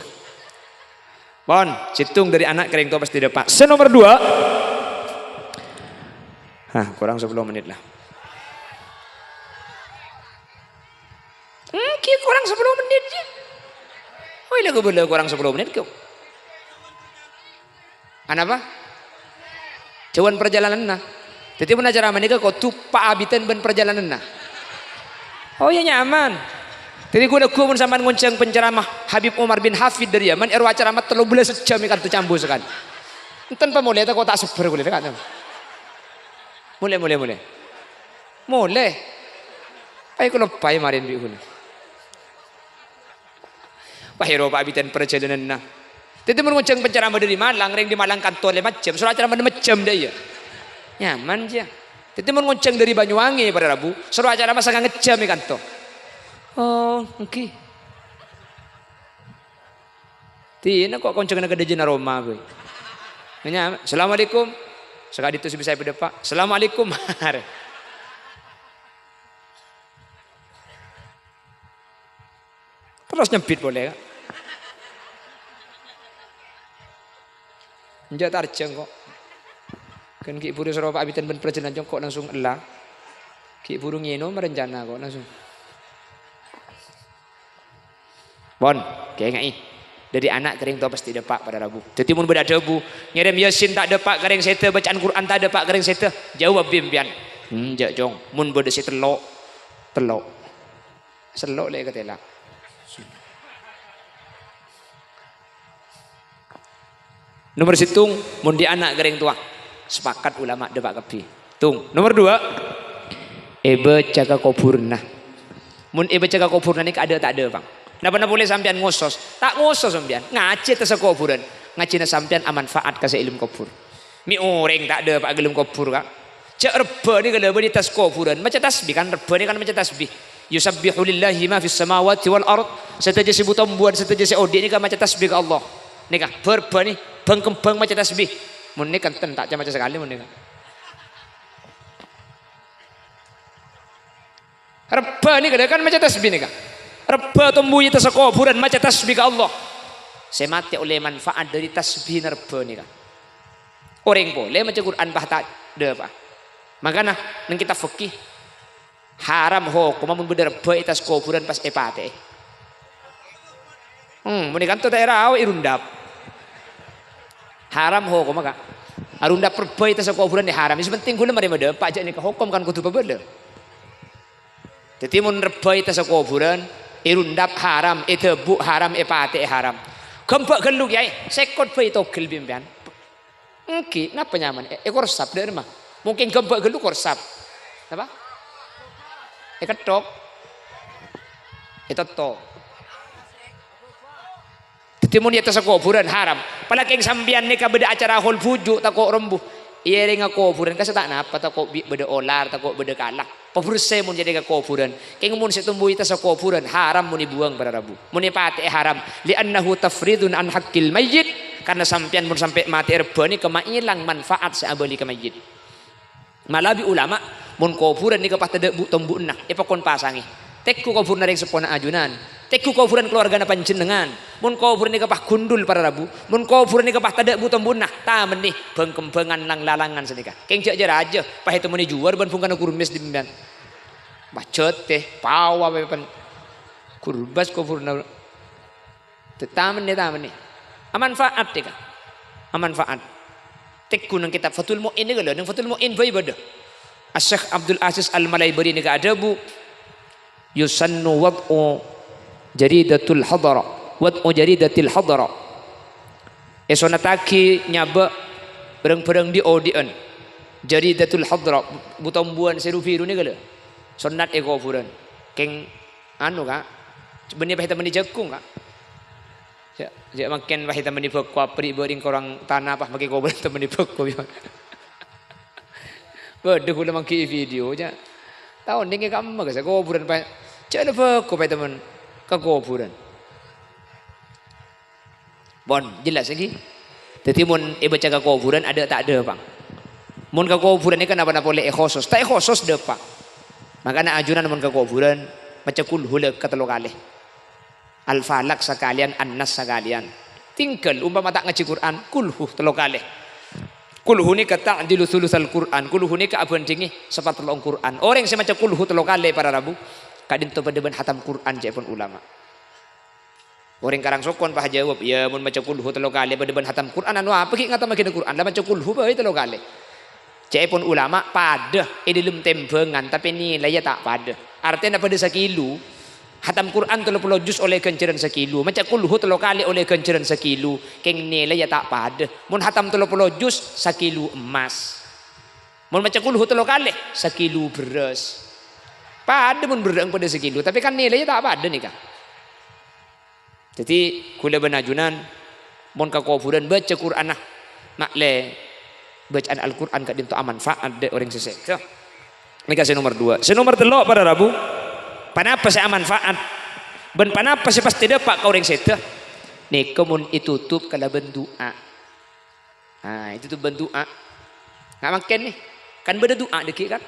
Bon, hitung dari anak kering tua pasti dapat. Senomor 2, kurang 10 menit lah. Kurang 10 menit je. Oh iya gue boleh kurang 10 menit kau. Apa? Cawan perjalanan nah. Jadi mana cara menikah kau tu pak abitan ben perjalanan nah. Oh ya nyaman. Jadi gue pun sama ngonceng penceramah Habib Umar bin Hafid dari Yaman. Erwa ceramah terlalu boleh sejam ikan tu campur sekan. Tanpa mulai tak kau tak super boleh kan? Mulai. Ayo kalau pai marin bihun. Pahiro pak abitan perjalanan nah. Jadi mun ngonceng penceramah dari Malang, ring di Malang kantor macam. Surat ceramah macam dia. Nyaman aja. Jadi mau ngonceng dari Banyuwangi pada Rabu, seru acara masa ngejam ikan to. Oh, oke. Tina kok ngonceng nak ada jena Roma boy. Nanya, assalamualaikum. Sekali itu bisa pada Pak. Assalamualaikum. Terus nyempit boleh kan? Njak tarjeng kok. Kan ki buru soro Pak abitan ben perjalanan kok langsung elah. Ki buru ngeno merencana kok langsung. Bon, kayak ngai. Dari anak kering tua pasti depak pada Rabu. Jadi mun beda debu, ngirim Yasin tak depak kering sete, bacaan Quran tak depak kering sete. Jawab bimpian. Jak jong, mun beda si telok. Selok le ketela. Nomor situng mun di anak kering tua. Sepakat ulama depak kepi. Tung. Nomor 2. Ebe jaga kuburna. Mun ebe jaga kuburna ni ada tak ada bang. Napa boleh sampean ngosos? Tak ngosos sampean. Ngaji te kuburan. Ngaji na sampean amanfaat kasih ilmu kubur. Mi orang tak ada pak ilmu kubur kak. Cak reba ni kalau beri tas kuburan. Macam tasbih kan reba ni kan macam tasbih. Yusabbihu lillahi ma fis samawati wal ard. Setaja si butambuan setaja si odik ni kan macam tasbih ke Allah. Ni kan berba ni bang macam tasbih. Mun ni kan tak macam sekali mun ni kan. Reba ni kan macam tasbih ni kan. Reba tumbuhnya tas kuburan macam tasbih ke Allah. Saya mati oleh manfaat dari tasbih reba ni kan. Orang boleh macam Quran bah tak ada apa. Makanya nang kita fikih haram hukum mun bener reba tas kuburan pas epate. Mun kan tu daerah awak irundap. Haram hukum maka arunda perbai tas kuburan ni haram. Is penting gula mari mede pajak ni hukum kan kudu pebele. Jadi mun rebai tas kuburan irundap haram, bu haram, epate haram. Gempak geluk yai, sekot bayi togel bimpian. Engki, napa nyaman? Ekor sap dari mah. Mungkin gempak geluk korsap. Apa? Ketok. Itu to. Jadi mun atas kuburan haram. Palagi yang sambian ni beda acara hol bujuk takok rembuh. Iya ring kuburan kasi tak napa takok beda olar takok beda kalah. Pabrusse mun jadi ka kuburan. Keng mun situmbuh ita sa kuburan haram mun dibuang para rabu. Mun pati haram li'annahu tafridun an haqqil mayyit karena sampean mun sampai mati rebani kemailang manfaat saabali ka mayyit. Malabi ulama mun kuburan ni kapah tedek bu tombuna ipakon pasangi. Tekku kuburan ring sepona ajunan. Tekku kuburan keluarga na panjenengan. Mun kuburan ni kapah gundul para rabu. Mun kuburan ni kapah tedek bu tombuna tamen nih bengkembengan lang lalangan senika. Keng cek aja pah itu meni juar ban pungkana kurmes dimban. Bacot teh pawa bepan kurbas kuburan. Tamen nih. Amanfaat deh kan. Amanfaat. Tekku nang kitab Fathul Mu'in ni galo nang Fathul Mu'in bae bada. Asy-Syaikh Abdul Aziz Al-Malaybari ni ka adabu yusannu wad'u jaridatul hadara wad'u jaridatil hadara esonataki nyaba bereng-bereng di odien jaridatul hadara butombuan serufiru ni gala sonat ego furan keng anu ka benih pahita meni jakung ka ja makin pahita meni bakwa pri bering korang tanah pah maki kobar meni bakwa Waduh kula mangki video aja. Tahun ni kamu ke kuburan pa. Cak apa ko pa teman ke kuburan. Bon, jelas lagi. Jadi mun baca ke kuburan ada tak ada, Bang. Mun ke kuburan ni kan apa-apa boleh khusus. Tak khusus de, Pak. Makana ajunan mun ke kuburan baca kul hula katelo kalih. Al-falak sekalian, an-nas sekalian. Tinggal umpama tak ngaji Quran kulhu telo kalih. Kulhu ni kata adilu sulusal Quran. Kulhu ni ka abandingi sepat telong Quran. Orang yang macam kulhu telo kali para rabu. Kadin to pada hatam Quran jepun ulama. Orang karang sokon pah jawab ya mun maca kulhu telo kali pada hatam Quran anu apa ki ngata makin Quran. Lah maca kulhu bae telo kali. Jepun ulama pada dalam tembengan tapi nilai tak pada. Artinya pada sekilu hatam Quran 30 juz oleh kenceran sekilo. Maca kulhu telo kali oleh kenceran sekilo. Keng nilai ya tak pada. Mun hatam 30 juz sekilo emas. Mun maca kulhu telo kali sekilo beras. Pada mun berang pada sekilo. Tapi kan nilainya tak pada nih kan. Jadi kula benajunan mun ka kuburan baca Quran nah. Nak le bacaan Al-Quran kat dinto manfaat de orang sesek. So, ini kasih nomor 2. Nomor 3 pada rabu. Panapa saya manfaat ben panapa saya pasti dapat kau orang seta nih kemun itu tutup kalau bendoa itu tuh bendoa nggak makan nih kan beda doa deki kan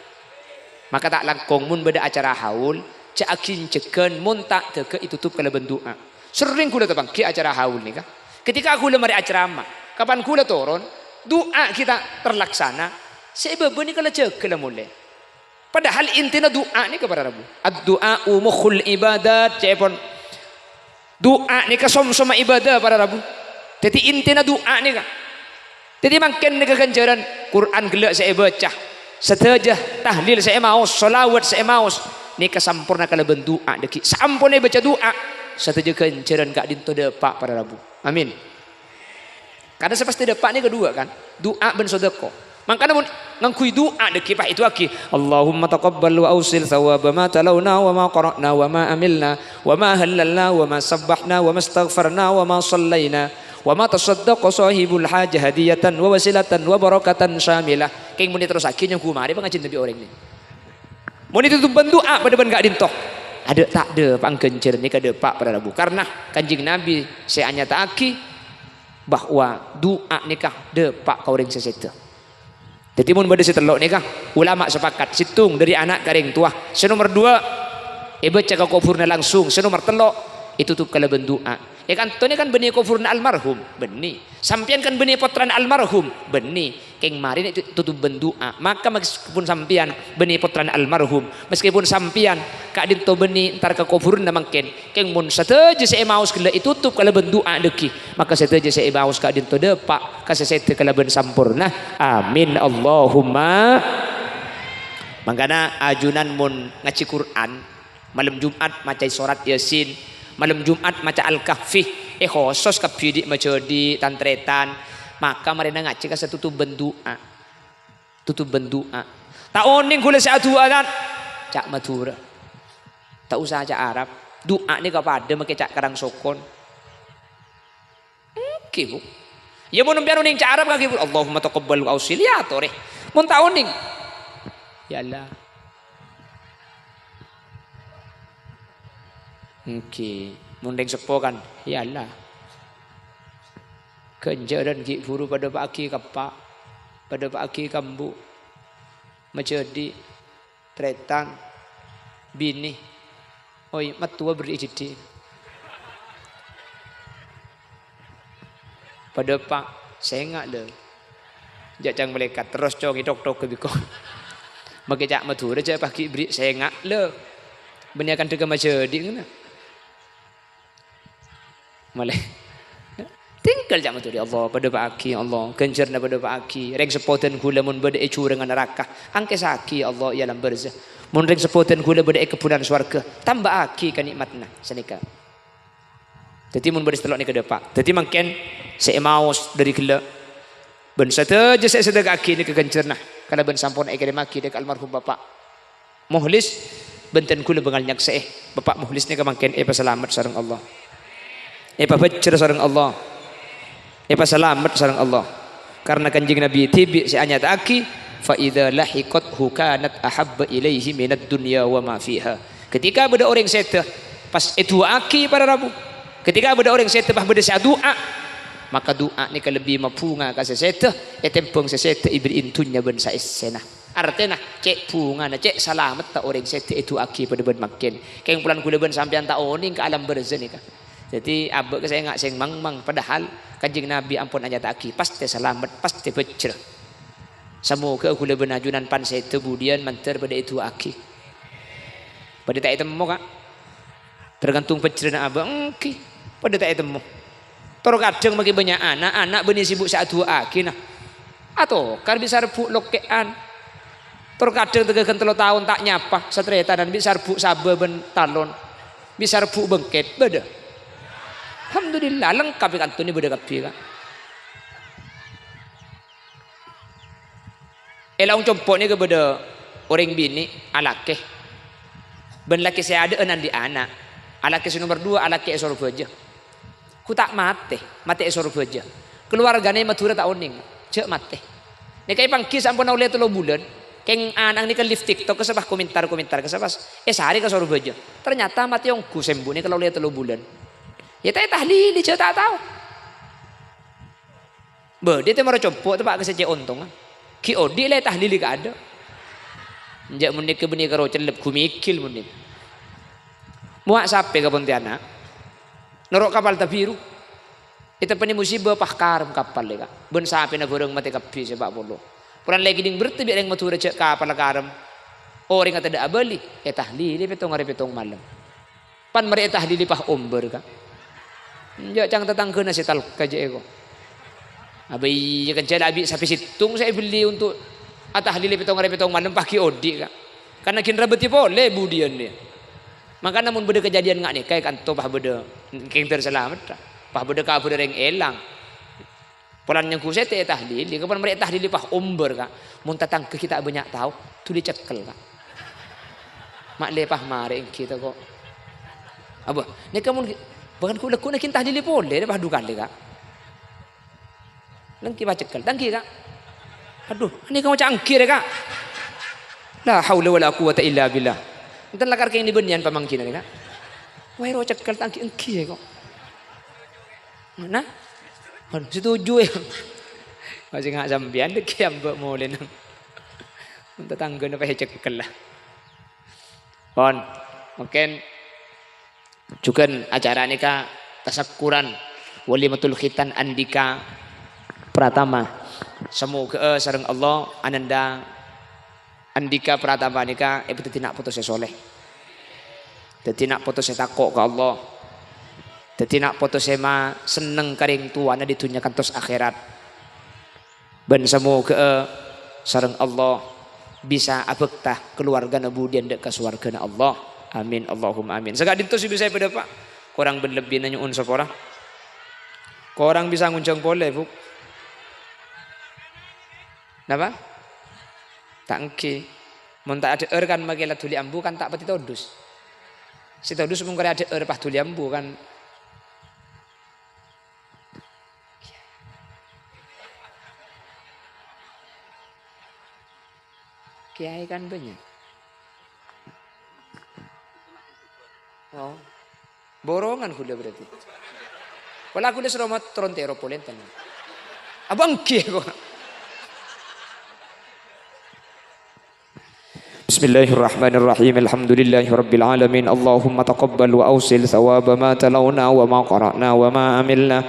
maka tak langkong mun beda acara haul cakin ceken mun tak teke itu tutup kalau bendoa sering kula tebang ki acara haul nih kan ketika aku lemari acara ama kapan kula turun doa kita terlaksana sebab ni kalau cek lah mulai. Padahal intinya doa ni kepada Rabu. Ad-du'a mukhul ibadat. Cepon. Doa ni kesom-soma ibadah pada Rabu. Jadi intinya doa ni kan. Jadi makin ni keganjaran Quran gelak saya baca. Setajah tahlil saya maus, solawat saya maus. Ni kesampurna kalau bendoa deki. Sampun ni baca doa. Setajah keganjaran kak dinto depak pada Rabu. Amin. Karena sepasti depak ni kedua kan. Doa ben sedekah. Makanya ngangkui doa deki pak itu aki Allahumma taqabbal wa ausil thawaba ma talawna wa ma qara'na wa ma amilna wa ma halalna wa ma sabbahna wa ma astaghfarna wa ma sallayna wa ma tasaddaqa sahibul hajah hadiyatan wa wasilatan wa barakatan syamilah. Keng muni terus aki yang kumari pangajin nabi orang ni. Muni itu doa pada ben gak dintok. Ada tak ada pangkencer ni kada pak pada Rabu. Karena kanjing Nabi saya nyata aki bahwa doa nikah depak kau ring seseta. Jadi mun bade setelok nikah ulama sepakat situng dari anak karing tua. Nomor 2 baca ka kufurna langsung. Nomor 3 itu tuh kalau bendoa. Ya kan to ni kan benih kufurna almarhum benih. Sampian kan benih potran almarhum benih. Keng mari itu tutup bendoa. Maka meskipun sampian benih potran almarhum, meskipun sampian kak dinto benih entar ka kufurna mangken. Keng mun sateje saya maus kala itu tutup kalau bendoa deki. Maka sateje saya maus kak dinto depak kasesete kala ben sampurna. Amin Allahumma. Mangkana ajunan mun ngaji Quran malam Jumat macai surat Yasin, malam Jumat maca Al-Kahfi, khusus kapidik maca di tantretan, maka marina ngaji ka tutup bendoa. Tutup bendoa. Taoning kula sa atuan cak Madura. Tak usah cak Arab. Doa ni kepada make cak karang sokon. Kibu. Ya mun biar ning cak Arab kaki Allahumma taqabbal wa ausil ya tore. Mun taoning. Ya Allah. Oke, mundeng sepo kan, iyalah. Kenjaran ki buru pada pagi kapak, pada pagi kambu, menjadi tretan, bini, oi matua beri jadi. Pada pak, saya enggak le, jajang melekat terus cong tok ke biko. Maka jak matua aja pagi beri saya enggak le, banyakan dega menjadi kan? Malah. Tinggal jak matur ya Allah pada pagi Allah kencerna pada pagi reng sepoten kula mun bade curang neraka angke saki Allah ya lam barzah mun reng sepoten kula bade kepunan swarga tambah aki kanikmatna senika dadi mun bade telok ni ke depak dadi mangken saya maos dari kula ben sateja saya sedek aki ni ke kencerna kana ben sampun ek maki dek almarhum bapak muhlis benten kula bengal nyak seh bapak muhlis ni ke mangken selamat sareng Allah becer sareng Allah selamat sareng Allah karena kanjeng Nabi tibi si anyat aki fa idza lahiqat hukanat ahabba ilaihi minad dunya wa ma fiha ketika beda orang seta pas itu aki pada rabu ketika beda orang seta pas beda doa maka doa ni lebih mapunga ka seta tempong seta ibri intunya ben sa esena artinya cek punga na cek selamat ta orang seta itu aki pada ben makin keng pulan kula ben sampean ta oning ke alam berzah ni ka jadi abek saya nggak sing mang padahal kanjeng Nabi ampun aja taki pasti selamat pasti becer semoga aku lebih najunan pan saya kemudian manter pada itu aki pada tak temu kak tergantung becer na abang ki pada tak temu terkadang bagi banyak anak benih sibuk saat dua aki nah atau kan bisa rebuk lokean terkadang tegakan 3 tahun tak nyapa setreta dan bisa rebuk sabar ben talon bisa rebuk bengket beda. Alhamdulillah lengkap ikan tu ni berdekap kan. Elang compok ni kepada orang bini alake. Ben laki saya ada enan di anak. Alake nomor 2 alake esor aja. Ku tak mate esor aja. Keluargane matura tak oning. Cek mate. Ni kay pangkis ampun oleh 3 bulan. Keng anang ni ke live TikTok kesebah komentar kesebah. Sehari ke sor aja. Ternyata mati yang ku sembuh ni kalau oleh 3 bulan. Ya tak tahlil dia tak tahu. Dia tu mara compok tu pak kesece ontong. Ki odi le tahlil ka ada. Njak mun ke beni karo celep ku mikil mun. Muak sape ka Pontianak. Norok kapal tabiru. Itu pani musibah pahkaram kapal le ka. Ben sape na goreng mati kapi sepak bolo. Puran lagi ding bertebi reng matura cek kapal karam. Orang kata ada abali. Tahlil petong hari petong malam. Pan mari tahlil pah omber ka. Ya jangan tetangga nasi taluk kaje ego. Abi ya kan jadi abi sampai situng saya beli untuk tahlil petong malam pakai odi kan. Karena kin rabeti boleh budian dia. Maka namun beda kejadian ngak nih kayak kanto pah beda keng terselamat. Pah beda kabur yang elang. Polan yang kusete tahlil, kapan mereka tahlil pah omber kan. Mun tetangga kita banyak tahu, tu dicekel kan. Mak lepah mari kita kok. Apa? Ni kamu bahkan ku lekuk nakin tahlil boleh dah padu kali kak. Lengki bacekal tangki kak. Aduh, ini kamu cangkir kak. La haula wala quwata illa billah. Entan lakar keng ni benian pamangkin ni kak. Wai ro cekal tangki engki kok. Mana? Aduh, setuju ya. Masih ngak sampean dek yang mbak molen. Untuk tangga na payah cekal lah. Pon, mungkin juga acara ini ka tasakkuran walimatul khitan Andika Pratama semoga sareng Allah ananda Andika Pratama nika betul nak putus soleh dadi nak putus takok ke Allah dadi nak putus ma seneng karing tuana di dunia kantos akhirat ben semoga sareng Allah bisa abekta keluarga nabudian dek ke surga Allah. Amin Allahumma amin. Segak dintu sih bisa pada pak. Korang berlebih nanya unsur orang. Korang bisa nguncang boleh bu. Napa? Tak engke. Mun tak ada kan magela tuli ambu kan tak pati todus. Si todus mung ada pah tuli ambu kan. Kiai kan banyak. Oh. Borongan hula berarti. Wala ko sudah mat trontero polenta. Abang ko. Bismillahirrahmanirrahim. Alhamdulillahi rabbil alamin. Allahumma taqabbal wa awsil thawaba ma talawna wa ma qara'na wa ma amilna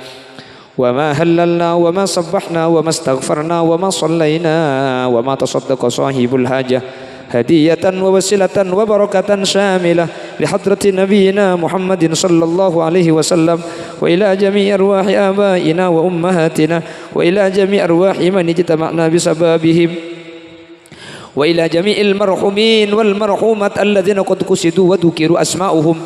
wa ma halalna wa ma sabbahna wa ma astaghfarna wa ma sallayna wa ma tasaddaqa sahibul hajah hadiyatan wa wasilatan wa barakatan syamilah li hadrati nabiyyina Muhammadin sallallahu alaihi wasallam wa ila jami'i arwahi abaina wa ummahatina wa ila jami'i arwahi man ijtama'na bisababihim وإلى جميع المرحومين والمرحومات الذين قد قصدوا وذكروا أسماؤهم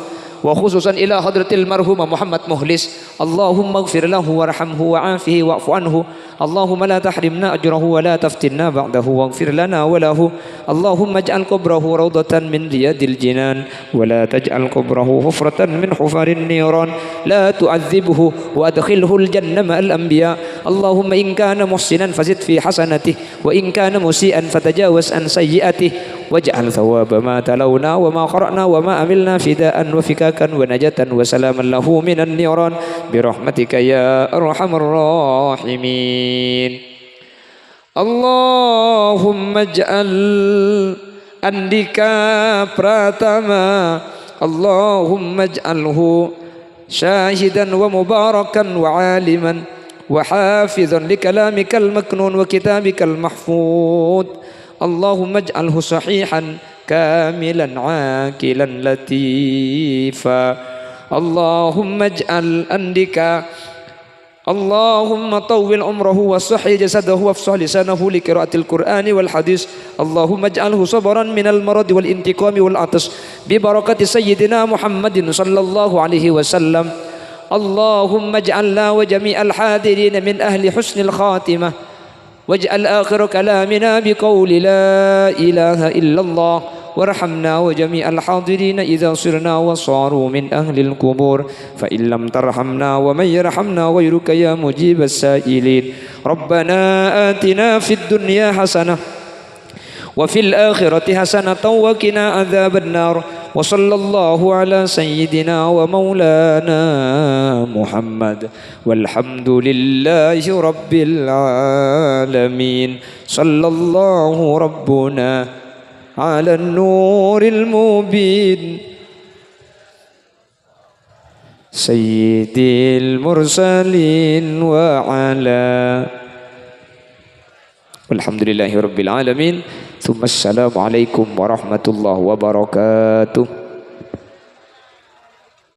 وخصوصا إلى حضرة المرحوم محمد مخلص اللهم اغفر له وارحمه وعافه واعف عنه اللهم لا تحرمنا أجره ولا تفتنا بعده واغفر لنا وله اللهم اجعل قبره روضة من رياض الجنان ولا تجعل قبره حفرة من حفر النيران لا تعذبه وأدخله الجنة مع الأنبياء اللهم إن كان محسنا فزد في حسنته وإن كان مسيئا فتجاوز عن سيئته واجعل ثواب ما تلونا وما قرأنا وما عملنا فداء وفكاكا ونجاة وسلاما له من النيران برحمتك يا أرحم الراحمين اللهم اجعل أنديكا براتما اللهم اجعله شاهدا ومباركا وعالما وحافظا لكلامك المكنون وكتابك المحفوظ اللهم اجعله صحيحا كاملا عاقلا لطيفا اللهم اجعل أنديكا اللهم طول عمره وصحي جسده وافصح لسانه لقراءة القرآن والحديث اللهم اجعله صبرا من المرض والانتقام والعطش ببركة سيدنا محمد صلى الله عليه وسلم اللهم اجعلنا وجميع الحاضرين من أهل حسن الخاتمة واجعل آخر كلامنا بقول لا إله إلا الله وارحمنا وجميع الحاضرين إذا صرنا وصاروا من أهل القبور فإن لم ترحمنا ومن يرحمنا غيرك يا مجيب السائلين ربنا آتنا في الدنيا حسنة وفي الآخرة حسنة وقنا عذاب النار وصلى الله على سيدنا ومولانا محمد والحمد لله رب العالمين صلى الله ربنا على النور المبين سيد المرسلين وعلى والحمد لله رب العالمين ثم السلام عليكم ورحمة الله وبركاته.